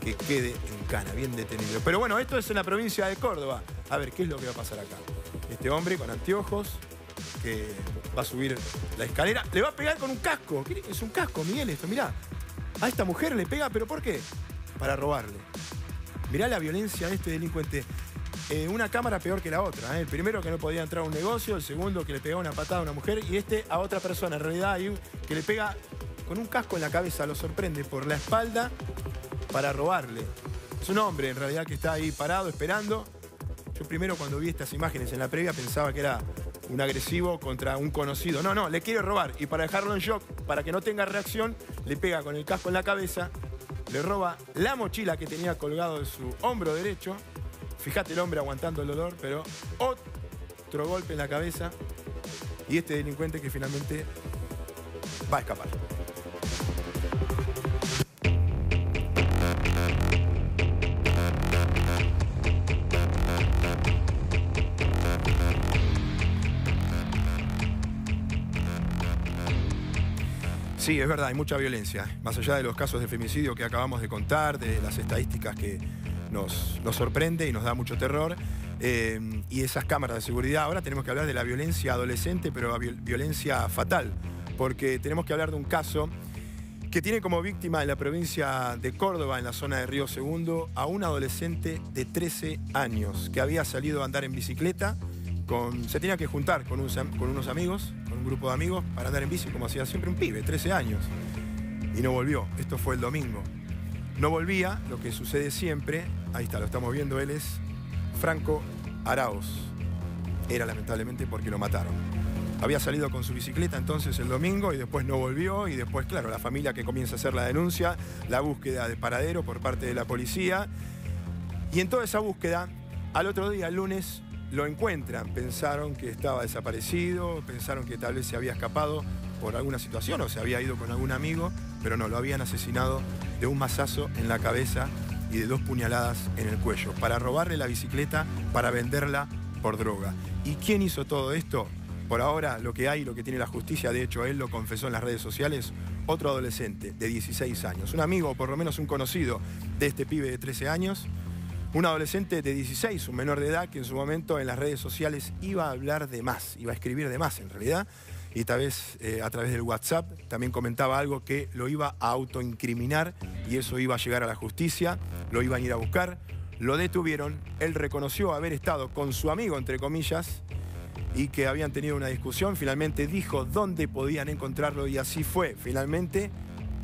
que quede en cana, bien detenido. Pero bueno, esto es en la provincia de Córdoba. A ver, ¿qué es lo que va a pasar acá? Este hombre con anteojos que va a subir la escalera, le va a pegar con un casco. ¿Qué es un casco, Miguel, esto? Mirá, a esta mujer le pega, ¿pero por qué? Para robarle. Mirá la violencia de este delincuente. Una cámara peor que la otra. El primero que no podía entrar a un negocio, el segundo que le pegaba una patada a una mujer y este a otra persona. En realidad hay un que le pega con un casco en la cabeza, lo sorprende por la espalda para robarle. Es un hombre en realidad que está ahí parado esperando. Yo primero cuando vi estas imágenes en la previa pensaba que era un agresivo contra un conocido. No, le quiere robar y para dejarlo en shock, para que no tenga reacción, le pega con el casco en la cabeza. Le roba la mochila que tenía colgado de su hombro derecho. Fíjate el hombre aguantando el dolor, pero otro golpe en la cabeza. Y este delincuente que finalmente va a escapar. Sí, es verdad, hay mucha violencia. Más allá de los casos de femicidio que acabamos de contar, de las estadísticas que nos sorprende y nos da mucho terror, y esas cámaras de seguridad. Ahora tenemos que hablar de la violencia adolescente, pero violencia fatal, porque tenemos que hablar de un caso que tiene como víctima en la provincia de Córdoba, en la zona de Río Segundo, a un adolescente de 13 años que había salido a andar en bicicleta. Se tenía que juntar con unos amigos, con un grupo de amigos, para andar en bici como hacía siempre un pibe, 13 años. Y no volvió, esto fue el domingo. No volvía, lo que sucede siempre, ahí está, lo estamos viendo, él es Franco Araoz. Era lamentablemente porque lo mataron. Había salido con su bicicleta entonces el domingo y después no volvió y después, claro, la familia que comienza a hacer la denuncia, la búsqueda de paradero por parte de la policía. Y en toda esa búsqueda, al otro día, el lunes, lo encuentran. Pensaron que estaba desaparecido, pensaron que tal vez se había escapado por alguna situación o se había ido con algún amigo, pero no, lo habían asesinado de un mazazo en la cabeza y de 2 puñaladas en el cuello, para robarle la bicicleta, para venderla por droga. ¿Y quién hizo todo esto? Por ahora, lo que hay, lo que tiene la justicia, de hecho él lo confesó en las redes sociales, otro adolescente de 16 años, un amigo, o por lo menos un conocido de este pibe de 13 años, un adolescente de 16, un menor de edad, que en su momento en las redes sociales iba a hablar de más, iba a escribir de más en realidad, y tal vez a través del WhatsApp también comentaba algo que lo iba a autoincriminar y eso iba a llegar a la justicia, lo iban a ir a buscar, lo detuvieron, él reconoció haber estado con su amigo, entre comillas, y que habían tenido una discusión, finalmente dijo dónde podían encontrarlo y así fue, finalmente,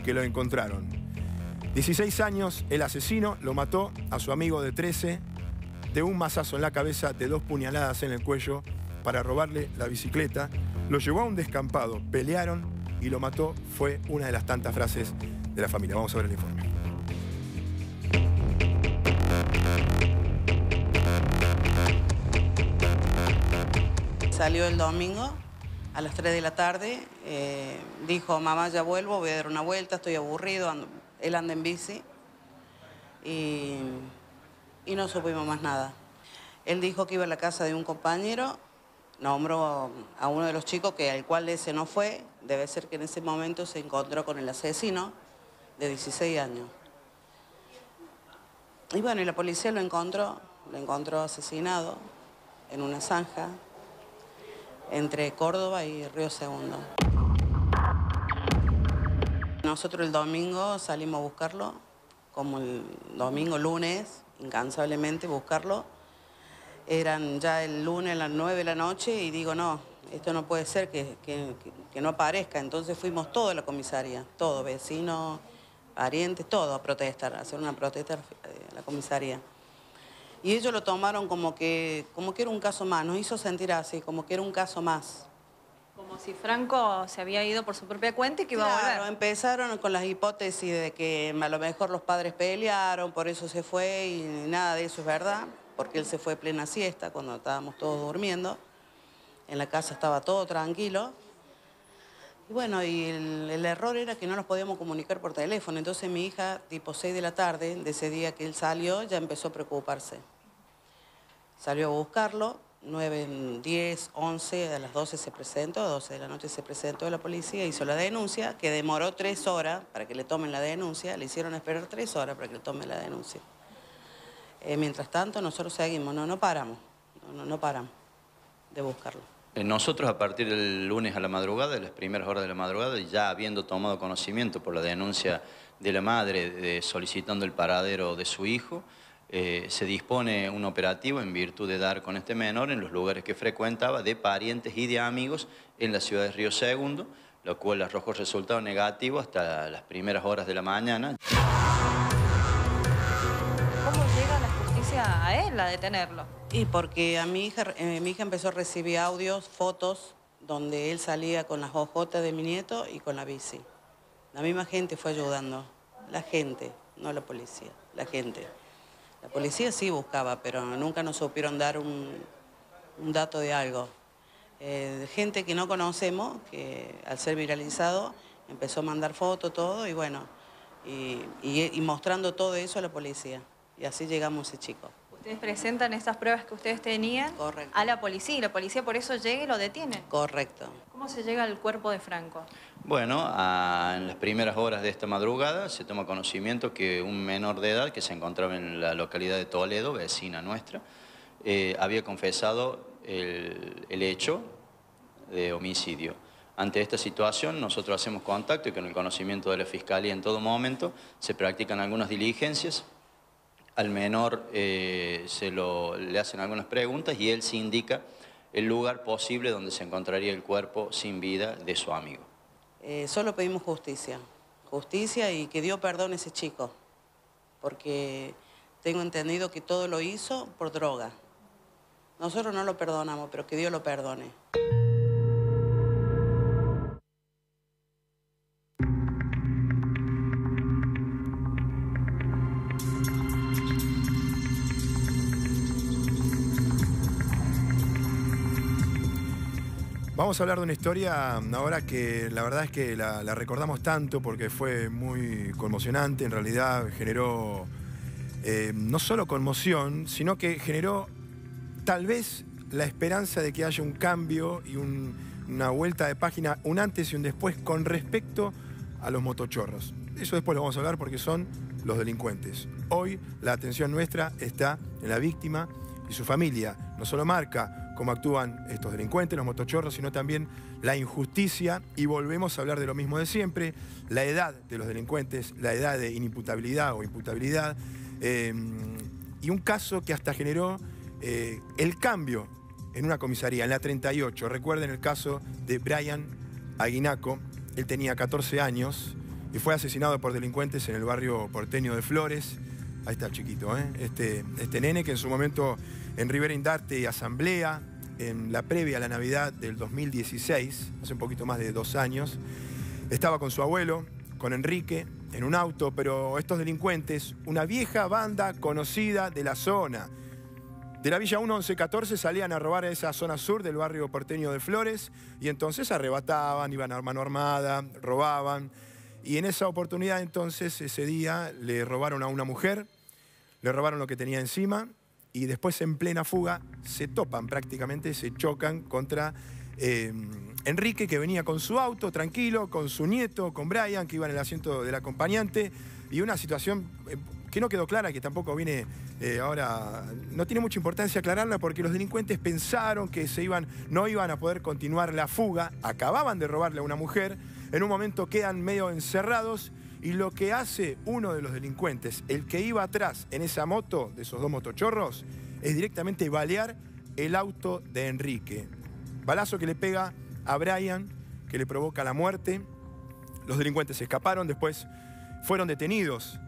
que lo encontraron. 16 años, el asesino lo mató a su amigo de 13 de un mazazo en la cabeza, de 2 puñaladas en el cuello para robarle la bicicleta. Lo llevó a un descampado, pelearon y lo mató. Fue una de las tantas frases de la familia. Vamos a ver el informe. Salió el domingo a las 3 de la tarde, dijo, mamá, ya vuelvo, voy a dar una vuelta, estoy aburrido, él anda en bici y no supimos más nada. Él dijo que iba a la casa de un compañero, nombró a uno de los chicos al cual ese no fue, debe ser que en ese momento se encontró con el asesino de 16 años. Y bueno, y la policía lo encontró asesinado en una zanja entre Córdoba y Río Segundo. Nosotros el domingo salimos a buscarlo, como el domingo, lunes, incansablemente buscarlo. Eran ya el lunes a las 9 de la noche y digo, no, esto no puede ser que no aparezca. Entonces fuimos todos a la comisaría, todos, vecinos, parientes, todos a protestar, a hacer una protesta a la comisaría. Y ellos lo tomaron como que era un caso más, nos hizo sentir así, como que era un caso más. Como si Franco se había ido por su propia cuenta y que iba a volver. Claro, empezaron con las hipótesis de que a lo mejor los padres pelearon, por eso se fue y nada de eso es verdad, porque él se fue plena siesta cuando estábamos todos durmiendo. En la casa estaba todo tranquilo. Y bueno, y el error era que no nos podíamos comunicar por teléfono. Entonces mi hija, tipo 6 de la tarde, de ese día que él salió, ya empezó a preocuparse. Salió a buscarlo, 9, 10, 11, a las 12 se presentó, a 12 de la noche se presentó a la policía, hizo la denuncia, que demoró 3 horas para que le tomen la denuncia, le hicieron esperar 3 horas para que le tomen la denuncia. Mientras tanto, nosotros seguimos, no paramos de buscarlo. Nosotros a partir del lunes a la madrugada, de las primeras horas de la madrugada, ya habiendo tomado conocimiento por la denuncia de la madre solicitando el paradero de su hijo, se dispone un operativo en virtud de dar con este menor en los lugares que frecuentaba, de parientes y de amigos en la ciudad de Río Segundo, lo cual arrojó resultado negativo hasta las primeras horas de la mañana. ¿Cómo llega la justicia a él a detenerlo? Y porque a mi hija empezó a recibir audios, fotos, donde él salía con las hojotas de mi nieto y con la bici. La misma gente fue ayudando, la gente, no la policía, la gente. La policía sí buscaba, pero nunca nos supieron dar un dato de algo. Gente que no conocemos, que al ser viralizado empezó a mandar fotos, todo, y bueno, y mostrando todo eso a la policía. Y así llegamos a ese chico. Ustedes presentan estas pruebas que ustedes tenían a la policía, y la policía por eso llega y lo detiene. Correcto. ¿Cómo se llega al cuerpo de Franco? Bueno, en las primeras horas de esta madrugada se toma conocimiento que un menor de edad que se encontraba en la localidad de Toledo, vecina nuestra, había confesado el hecho de homicidio. Ante esta situación nosotros hacemos contacto y con el conocimiento de la Fiscalía en todo momento se practican algunas diligencias. Al menor le hacen algunas preguntas y él se indica el lugar posible donde se encontraría el cuerpo sin vida de su amigo. Solo pedimos justicia y que dio perdón a ese chico, porque tengo entendido que todo lo hizo por droga. Nosotros no lo perdonamos, pero que Dios lo perdone. Vamos a hablar de una historia ahora que la verdad es que la recordamos tanto porque fue muy conmocionante. En realidad generó no solo conmoción, sino que generó tal vez la esperanza de que haya un cambio y una vuelta de página, un antes y un después con respecto a los motochorros. Eso después lo vamos a hablar porque son los delincuentes. Hoy la atención nuestra está en la víctima y su familia. No solo marca cómo actúan estos delincuentes, los motochorros, sino también la injusticia, y volvemos a hablar de lo mismo de siempre, la edad de los delincuentes, la edad de inimputabilidad o imputabilidad, y un caso que hasta generó el cambio en una comisaría, en la 38. Recuerden el caso de Brian Aguinaco. Él tenía 14 años y fue asesinado por delincuentes en el barrio porteño de Flores. Ahí está el chiquito, este nene que en su momento en Rivera Indarte y Asamblea, en la previa a la Navidad del 2016, hace un poquito más de 2 años, estaba con su abuelo, con Enrique, en un auto, pero estos delincuentes, una vieja banda conocida de la zona, de la Villa 1114, salían a robar a esa zona sur del barrio porteño de Flores, y entonces arrebataban, iban a mano armada, robaban, y en esa oportunidad entonces, ese día, le robaron a una mujer, le robaron lo que tenía encima, y después en plena fuga se topan prácticamente, se chocan contra Enrique, que venía con su auto tranquilo, con su nieto, con Brian, que iba en el asiento del acompañante, y una situación que no quedó clara, que tampoco viene ahora, no tiene mucha importancia aclararla, porque los delincuentes pensaron que no iban a poder continuar la fuga, acababan de robarle a una mujer, en un momento quedan medio encerrados. Y lo que hace uno de los delincuentes, el que iba atrás en esa moto, de esos 2 motochorros, es directamente balear el auto de Enrique. Balazo que le pega a Brian, que le provoca la muerte. Los delincuentes escaparon, después fueron detenidos.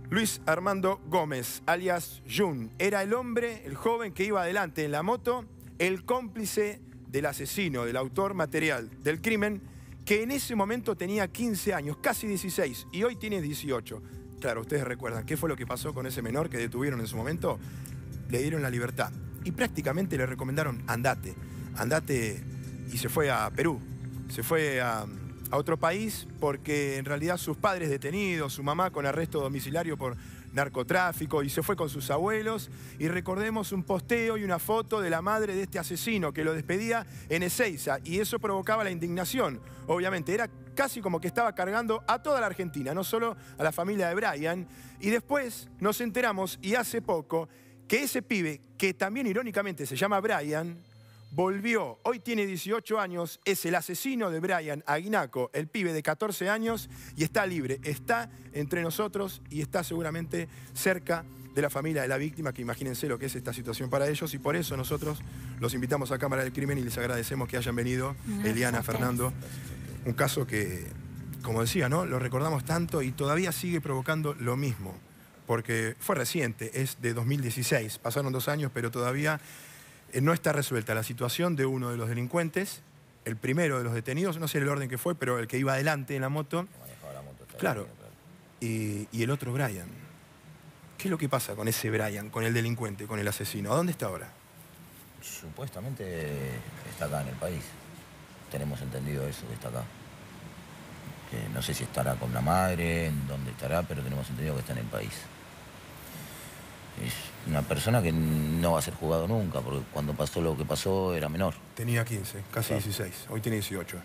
Luis Armando Gómez, alias Jun, era el hombre, el joven que iba adelante en la moto, el cómplice del asesino, del autor material del crimen, que en ese momento tenía 15 años, casi 16, y hoy tiene 18. Claro, ustedes recuerdan, ¿qué fue lo que pasó con ese menor que detuvieron en su momento? Le dieron la libertad y prácticamente le recomendaron, andate, y se fue a Perú, se fue a otro país porque en realidad sus padres detenidos, su mamá con arresto domiciliario por narcotráfico, y se fue con sus abuelos, y recordemos un posteo y una foto de la madre de este asesino que lo despedía en Ezeiza, y eso provocaba la indignación, obviamente, era casi como que estaba cargando a toda la Argentina, no solo a la familia de Brian, y después nos enteramos, y hace poco, que ese pibe, que también irónicamente se llama Brian, volvió, hoy tiene 18 años, es el asesino de Brian Aguinaco, el pibe de 14 años, y está libre, está entre nosotros y está seguramente cerca de la familia de la víctima, que imagínense lo que es esta situación para ellos, y por eso nosotros los invitamos a Cámara del Crimen y les agradecemos que hayan venido, Eliana, Fernando. Un caso que, como decía, ¿no? Lo recordamos tanto y todavía sigue provocando lo mismo, porque fue reciente, es de 2016, pasaron 2 años, pero todavía no está resuelta la situación de uno de los delincuentes, el primero de los detenidos, no sé el orden que fue, pero el que iba adelante en la moto. Claro. Y el otro Brian. ¿Qué es lo que pasa con ese Brian, con el delincuente, con el asesino? ¿A dónde está ahora? Supuestamente está acá en el país. Tenemos entendido eso, que está acá. Que no sé si estará con la madre, en dónde estará, pero tenemos entendido que está en el país. Es una persona que no va a ser juzgado nunca, porque cuando pasó lo que pasó era menor. Tenía 15, casi 16, hoy tiene 18.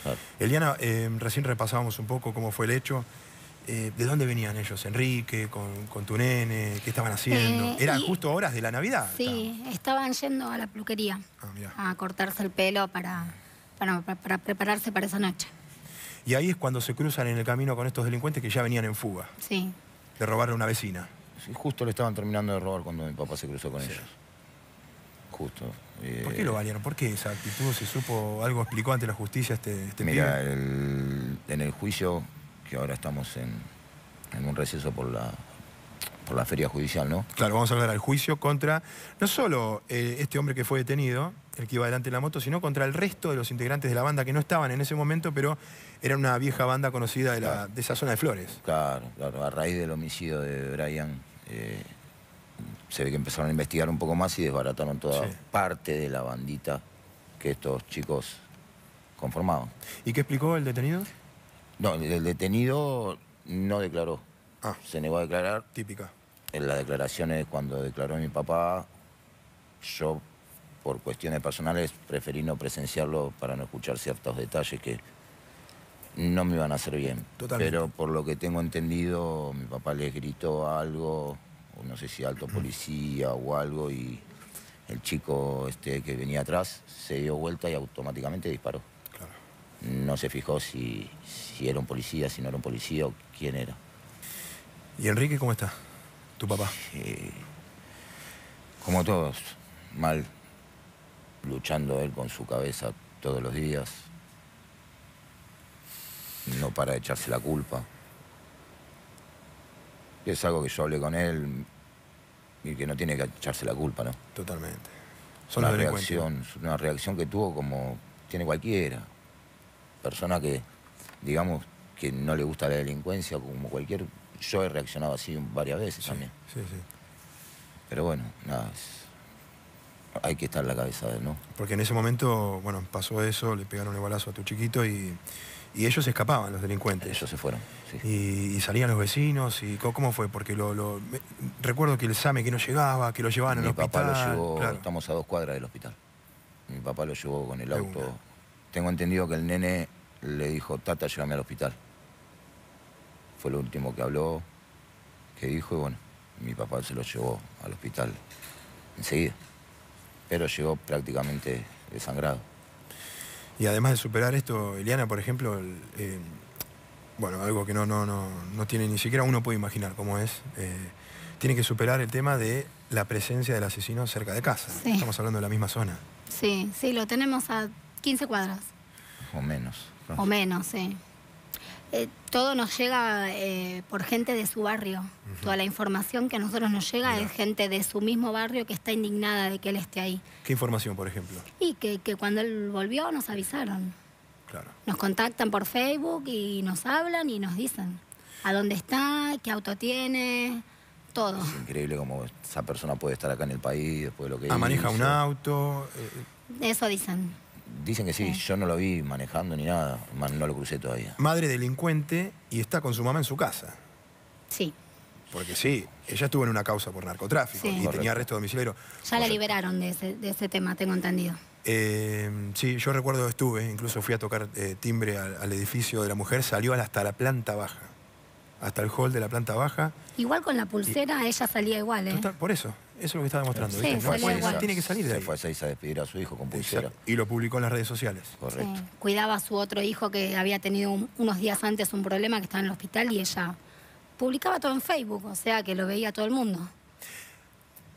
Claro. Eliana, recién repasábamos un poco cómo fue el hecho. ¿De dónde venían ellos? ¿Enrique, con tu nene? ¿Qué estaban haciendo? ¿Eran justo horas de la Navidad? Sí, estaban yendo a la peluquería a cortarse el pelo para prepararse para esa noche. Y ahí es cuando se cruzan en el camino con estos delincuentes que ya venían en fuga. Sí. De robar a una vecina. Sí, justo le estaban terminando de robar cuando mi papá se cruzó con ellos. Justo. ¿Por qué lo valieron? ¿Por qué esa actitud? ¿Se supo algo? ¿Explicó ante la justicia este Mira, en el juicio, que ahora estamos en un receso por por la feria judicial, ¿no? Claro, vamos a hablar al juicio contra no solo este hombre que fue detenido, el que iba delante de la moto, sino contra el resto de los integrantes de la banda que no estaban en ese momento, pero era una vieja banda conocida de esa zona de Flores. Claro, claro. A raíz del homicidio de Brian, se ve que empezaron a investigar un poco más y desbarataron toda parte de la bandita que estos chicos conformaban. ¿Y qué explicó el detenido? No, el detenido no declaró. Se negó a declarar. Típica. En las declaraciones, cuando declaró mi papá, yo, por cuestiones personales, preferí no presenciarlo para no escuchar ciertos detalles que no me iban a hacer bien. Totalmente. Pero por lo que tengo entendido, mi papá les gritó algo, o no sé si alto policía o algo, y el chico que venía atrás se dio vuelta y automáticamente disparó. Claro. No se fijó si era un policía, si no era un policía o quién era. ¿Y Enrique cómo está? ¿Tu papá? Como todos, mal, luchando él con su cabeza todos los días. No para de echarse la culpa. Es algo que yo hablé con él y que no tiene que echarse la culpa, ¿no? Totalmente. Son una reacción que tuvo como tiene cualquiera. Persona que, digamos, que no le gusta la delincuencia, como cualquier... Yo he reaccionado así varias veces también. Sí. Pero bueno, nada, hay que estar en la cabeza de él, ¿no? Porque en ese momento, bueno, pasó eso, le pegaron el balazo a tu chiquito y ellos escapaban, los delincuentes. Ellos se fueron, sí. Y salían los vecinos, y ¿cómo fue? Porque recuerdo que el SAME que no llegaba, que lo llevaban al hospital. Mi papá lo llevó, claro. Estamos a 2 cuadras del hospital. Mi papá lo llevó con el auto. Tengo entendido que el nene le dijo, Tata, llévame al hospital. Fue lo último que habló, que dijo, y bueno, mi papá se lo llevó al hospital enseguida. Pero llegó prácticamente desangrado. Y además de superar esto, Eliana, por ejemplo, bueno, algo que no tiene ni siquiera uno puede imaginar cómo es, tiene que superar el tema de la presencia del asesino cerca de casa. Sí. Estamos hablando de la misma zona. Sí, lo tenemos a 15 cuadras. O menos. O menos, sí. Todo nos llega por gente de su barrio. Toda la información que a nosotros nos llega es gente de su mismo barrio que está indignada de que él esté ahí. ¿Qué información, por ejemplo? Y que cuando él volvió nos avisaron. Claro. Nos contactan por Facebook y nos hablan y nos dicen a dónde está, qué auto tiene, todo. Es increíble cómo esa persona puede estar acá en el país después de lo que hizo. Maneja un auto. Eso dicen. Dicen que sí, yo no lo vi manejando ni nada, no lo crucé todavía. Madre delincuente y está con su mamá en su casa. Sí. Porque sí, ella estuvo en una causa por narcotráfico y tenía arresto domiciliario. Ya la liberaron de ese tema, tengo entendido. Sí, yo recuerdo estuve, incluso fui a tocar timbre al edificio de la mujer, salió hasta la planta baja, hasta el hall de la planta baja. Igual con la pulsera ella salía igual, ¿eh? Total, por eso es lo que está demostrando. Sí, tiene que salir de ahí. Se fue a 6 a despedir a su hijo con pulsera. Exacto. Y lo publicó en las redes sociales. Correcto. Sí. Cuidaba a su otro hijo que había tenido unos días antes un problema, que estaba en el hospital, y ella publicaba todo en Facebook, o sea que lo veía todo el mundo.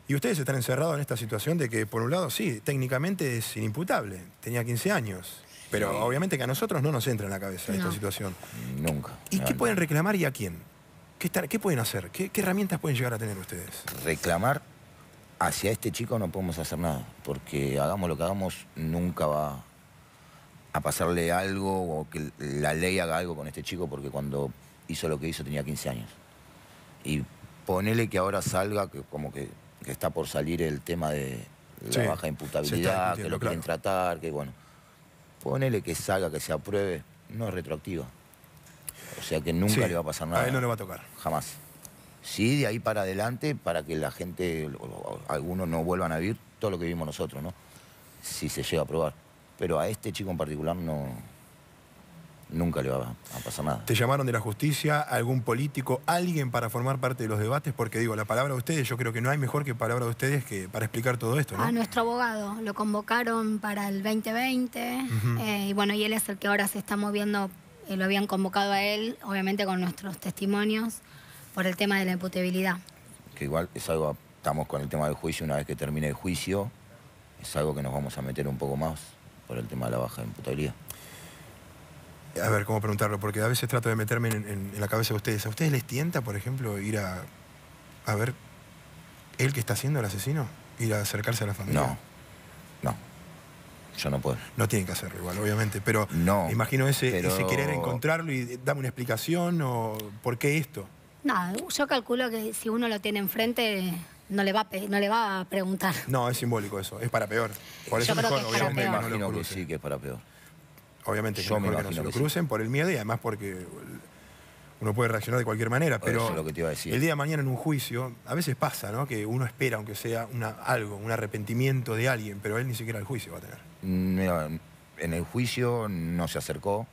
Y ustedes están encerrados en esta situación de que, por un lado, sí, técnicamente es inimputable. Tenía 15 años. Pero obviamente que a nosotros no nos entra en la cabeza esta situación. Nunca. ¿Y qué pueden reclamar y a quién? ¿Qué pueden hacer? ¿Qué herramientas pueden llegar a tener ustedes? Reclamar hacia este chico no podemos hacer nada, porque hagamos lo que hagamos, nunca va a pasarle algo o que la ley haga algo con este chico, porque cuando hizo lo que hizo tenía 15 años. Y ponele que ahora salga, que como que está por salir el tema de la baja imputabilidad, que lo quieren tratar, que bueno, ponele que salga, que se apruebe, no es retroactiva. O sea que nunca le va a pasar nada. A él no le va a tocar. Jamás. Sí, de ahí para adelante, para que la gente, algunos no vuelvan a vivir todo lo que vivimos nosotros, ¿no? Si se llega a aprobar. Pero a este chico en particular nunca le va a pasar nada. ¿Te llamaron de la justicia, algún político, alguien para formar parte de los debates? Porque digo, la palabra de ustedes, yo creo que no hay mejor que palabra de ustedes que para explicar todo esto, ¿no? A nuestro abogado, lo convocaron para el 2020, y bueno, y él es el que ahora se está moviendo, lo habían convocado a él, obviamente con nuestros testimonios, por el tema de la imputabilidad. Que igual es algo, estamos con el tema del juicio, una vez que termine el juicio, es algo que nos vamos a meter un poco más por el tema de la baja imputabilidad. A ver, ¿cómo preguntarlo? Porque a veces trato de meterme en la cabeza de ustedes. ¿A ustedes les tienta, por ejemplo, ir a A ver, ¿él que está haciendo el asesino? ¿Ir a acercarse a la familia? No, no. Yo no puedo. No tienen que hacerlo igual, obviamente, pero no, imagino ese pero... querer encontrarlo y dame una explicación o por qué esto. No, yo calculo que si uno lo tiene enfrente, no le va a preguntar. No, es simbólico eso, es para peor. Por eso mejor, obviamente, yo me que no lo imagino que crucen. sí, que es para peor. Obviamente que yo mejor que no se lo crucen por el miedo y además porque uno puede reaccionar de cualquier manera, pero eso es lo que te iba a decir. El día de mañana en un juicio, a veces pasa, ¿no? Que uno espera, aunque sea algo, un arrepentimiento de alguien, pero él ni siquiera el juicio va a tener. Mira, en el juicio no se acercó,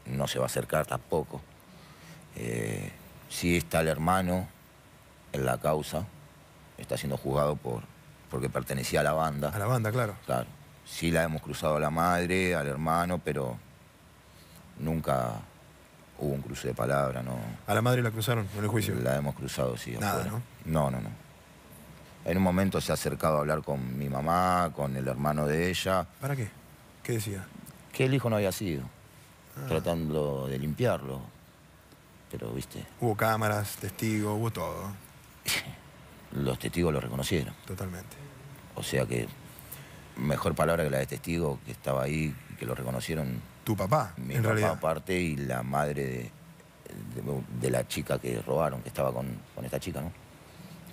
no se va a acercar tampoco. Sí está el hermano en la causa, está siendo juzgado porque pertenecía a la banda. A la banda, claro. Claro. Sí la hemos cruzado a la madre, al hermano, pero nunca hubo un cruce de palabra, ¿no? ¿A la madre la cruzaron en el juicio? La hemos cruzado, sí. Nada, afuera. ¿no? No. En un momento se ha acercado a hablar con mi mamá, con el hermano de ella. ¿Para qué? ¿Qué decía? Que el hijo no había sido, tratando de limpiarlo. Pero, viste... Hubo cámaras, testigos, hubo todo. Los testigos lo reconocieron. Totalmente. O sea que, mejor palabra que la de testigo, que estaba ahí, que lo reconocieron. ¿Tu papá, mi en papá realidad? aparte y la madre de la chica que robaron, que estaba con esta chica, ¿no?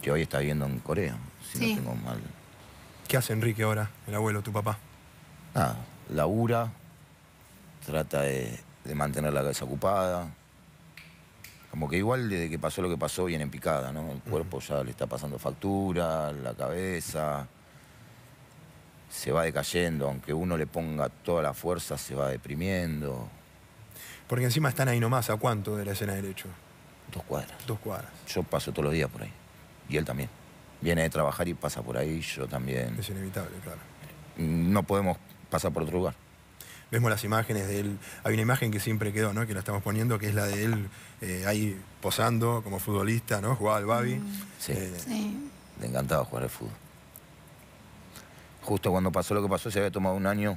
Que hoy está viviendo en Corea, si no tengo mal. ¿Qué hace Enrique ahora, el abuelo, tu papá? Nada, labura, trata de mantener la cabeza ocupada. Como que igual desde que pasó lo que pasó viene en picada, ¿no? El cuerpo ya le está pasando factura, la cabeza se va decayendo, aunque uno le ponga toda la fuerza se va deprimiendo. Porque encima están ahí nomás, ¿a cuánto de la escena del hecho? 2 cuadras. 2 cuadras. Yo paso todos los días por ahí. Y él también. Viene de trabajar y pasa por ahí, yo también. Es inevitable, claro. No podemos pasar por otro lugar. Vemos las imágenes de él. Hay una imagen que siempre quedó, ¿no? Que la estamos poniendo, que es la de él ahí posando como futbolista, ¿no? Jugaba al Babi. Sí. Le encantaba jugar al fútbol. Justo cuando pasó lo que pasó, se había tomado 1 año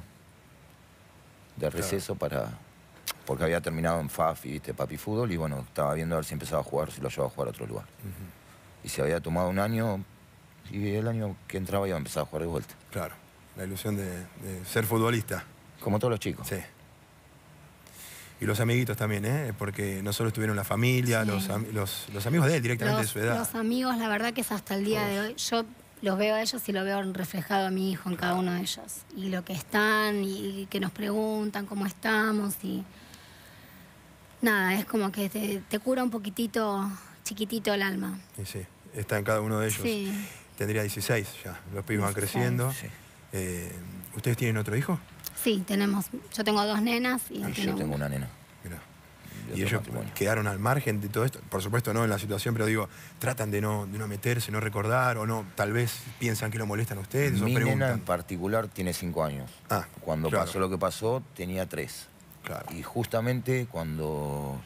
de receso porque había terminado en FAF y viste, Papi Fútbol, y bueno, estaba viendo a ver si empezaba a jugar, si lo llevaba a jugar a otro lugar. Y se había tomado 1 año, y el año que entraba iba a empezar a jugar de vuelta. Claro, la ilusión de ser futbolista. Como todos los chicos. Sí. Y los amiguitos también, ¿eh? Porque no solo estuvieron la familia, Sí. los amigos de él directamente de su edad. Los amigos, la verdad que es hasta el día de hoy. Yo los veo a ellos y lo veo reflejado a mi hijo en cada uno de ellos. Y lo que están y que nos preguntan cómo estamos y... Nada, es como que te cura un poquitito, chiquitito el alma. Y sí, está en cada uno de ellos. Sí. Tendría 16 ya, los pibes van creciendo. Sí. ¿Ustedes tienen otro hijo? Sí, yo tengo 2 nenas y él Y tiene yo tengo una. una nena. Mirá. De Y otro ellos matrimonio. quedaron al margen de todo esto. Por supuesto no en la situación, pero digo, tratan de no meterse, no recordar, o no, tal vez piensan que lo molestan a ustedes, o Mi nena preguntan. en particular tiene 5 años. Cuando claro. pasó lo que pasó, tenía 3. Claro. Y justamente cuando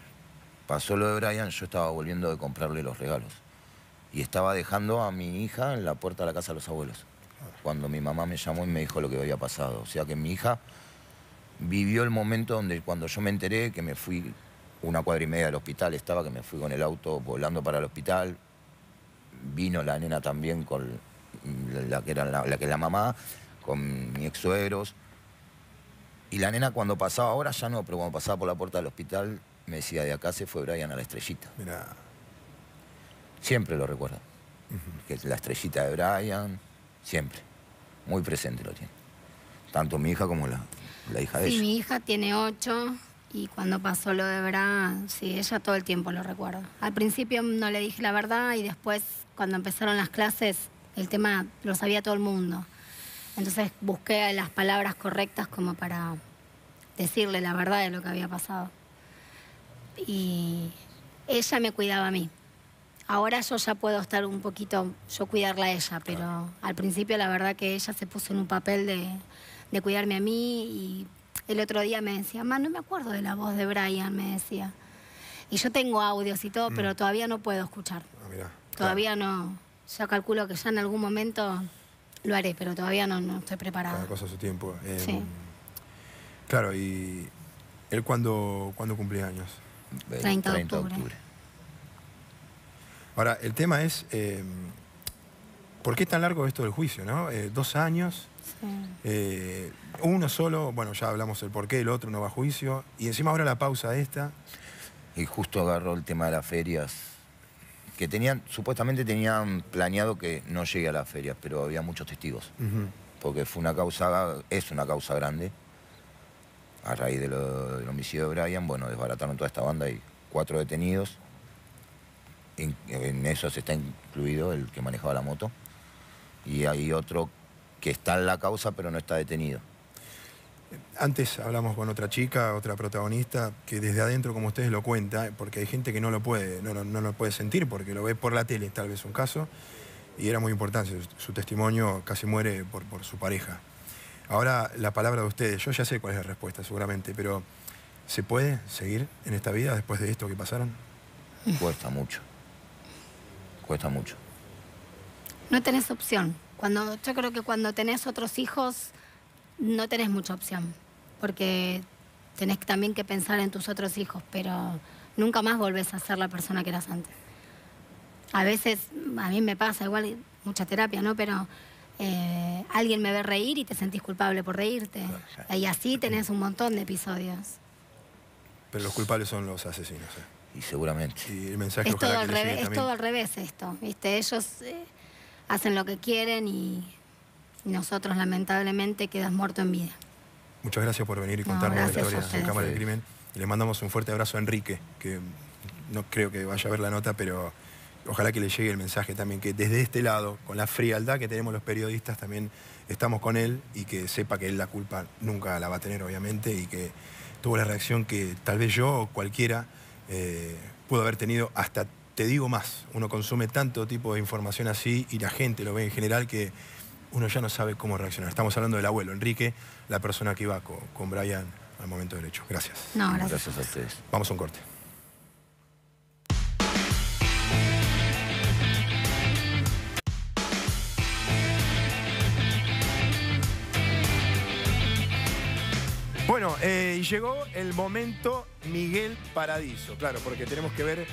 pasó lo de Brian, yo estaba volviendo de comprarle los regalos. Y estaba dejando a mi hija en la puerta de la casa de los abuelos. Cuando mi mamá me llamó y me dijo lo que había pasado. O sea que mi hija vivió el momento donde cuando yo me enteré que me fui 1,5 cuadras del hospital, estaba que me fui con el auto volando para el hospital. Vino la nena también con la que es la mamá, con mis ex-suegros. Y la nena cuando pasaba, ahora ya no, pero cuando pasaba por la puerta del hospital, me decía, de acá se fue Brian a la Estrellita. Mirá. Siempre lo recuerda. Que es la Estrellita de Brian, siempre. Muy presente lo tiene. Tanto mi hija como la hija de Sí, ella. mi hija tiene 8 y cuando pasó lo de Bra, sí, ella todo el tiempo lo recuerda. Al principio no le dije la verdad y después, cuando empezaron las clases, el tema lo sabía todo el mundo. Entonces busqué las palabras correctas como para decirle la verdad de lo que había pasado. Y ella me cuidaba a mí. Ahora yo ya puedo estar un poquito, yo cuidarla a ella, pero al principio la verdad que ella se puso en un papel de cuidarme a mí y el otro día me decía, mamá, no me acuerdo de la voz de Brian, me decía. Y yo tengo audios y todo, pero todavía no puedo escuchar. Mirá, todavía no. Ya calculo que ya en algún momento lo haré, pero todavía no estoy preparada. Cada cosa a su tiempo. Sí. Claro, y ¿él cuándo cumplía años? 30 de octubre. Ahora, el tema es, ¿por qué es tan largo esto del juicio, no? 2 años, uno solo, bueno, ya hablamos el porqué, el otro no va a juicio, y encima ahora la pausa esta. Y justo agarró el tema de las ferias, que supuestamente tenían planeado que no llegue a las ferias, pero había muchos testigos, porque es una causa grande. A raíz del homicidio de Brian, bueno, desbarataron toda esta banda y 4 detenidos. En eso está incluido el que manejaba la moto. Y hay otro que está en la causa, pero no está detenido. Antes hablamos con otra chica, otra protagonista, que desde adentro, como ustedes lo cuentan, porque hay gente que no lo puede sentir, porque lo ve por la tele, tal vez un caso, y era muy importante. Su testimonio casi muere por su pareja. Ahora, la palabra de ustedes, yo ya sé cuál es la respuesta, seguramente, pero ¿se puede seguir en esta vida después de esto que pasaron? Cuesta mucho. Cuesta mucho. No tenés opción. Yo creo que cuando tenés otros hijos, no tenés mucha opción. Porque tenés también que pensar en tus otros hijos, pero nunca más volvés a ser la persona que eras antes. A veces, a mí me pasa, igual mucha terapia, ¿no? Pero alguien me ve reír y te sentís culpable por reírte. Y así tenés un montón de episodios. Pero los culpables son los asesinos, Y seguramente. Y el mensaje es todo al revés esto, ¿viste? Ellos hacen lo que quieren y nosotros lamentablemente quedas muerto en vida. Muchas gracias por venir y contarnos la historia en Cámara del Crimen. Y le mandamos un fuerte abrazo a Enrique, que no creo que vaya a ver la nota, pero ojalá que le llegue el mensaje también, que desde este lado, con la frialdad que tenemos los periodistas, también estamos con él y que sepa que él la culpa nunca la va a tener, obviamente, y que tuvo la reacción que tal vez yo o cualquiera pudo haber tenido. Hasta te digo más, uno consume tanto tipo de información así y la gente lo ve en general que uno ya no sabe cómo reaccionar. Estamos hablando del abuelo, Enrique, la persona que iba con Brian al momento del hecho. Gracias. No, gracias. Gracias a ustedes. Vamos a un corte. Bueno, y llegó el momento Miguel Paradiso, claro, porque tenemos que ver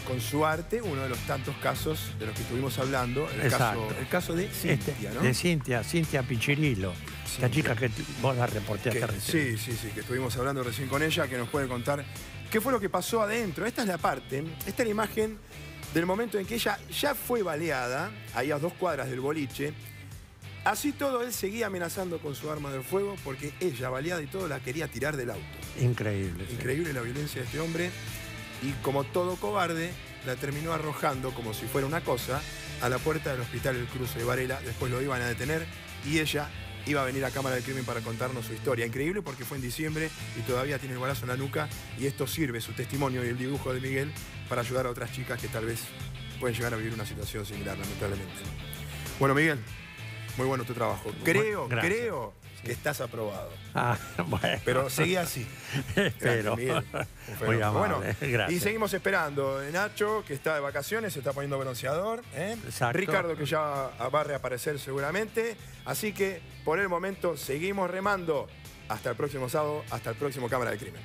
con su arte uno de los tantos casos de los que estuvimos hablando, el caso de Cintia, ¿no? De Cintia Pichirilo, la chica que vos la reporteaste recién. Sí, que estuvimos hablando recién con ella, que nos puede contar qué fue lo que pasó adentro. Esta es la parte, esta es la imagen del momento en que ella ya fue baleada, ahí a 2 cuadras del boliche. Así todo, él seguía amenazando con su arma de fuego porque ella, baleada y todo, la quería tirar del auto. Increíble. Increíble la violencia de este hombre. Y como todo cobarde, la terminó arrojando como si fuera una cosa a la puerta del hospital El Cruce de Varela. Después lo iban a detener y ella iba a venir a Cámara del Crimen para contarnos su historia. Increíble porque fue en diciembre y todavía tiene el balazo en la nuca, y esto sirve, su testimonio y el dibujo de Miguel, para ayudar a otras chicas que tal vez pueden llegar a vivir una situación similar, lamentablemente. Bueno, Miguel, muy bueno tu trabajo. Creo que estás aprobado. Bueno. Pero seguí así. Espero. Muy amable. Bueno, gracias. y seguimos esperando. Nacho, que está de vacaciones, se está poniendo bronceador. Exacto. Ricardo, que ya va a reaparecer seguramente. Así que, por el momento, seguimos remando. Hasta el próximo sábado, hasta el próximo Cámara del Crimen.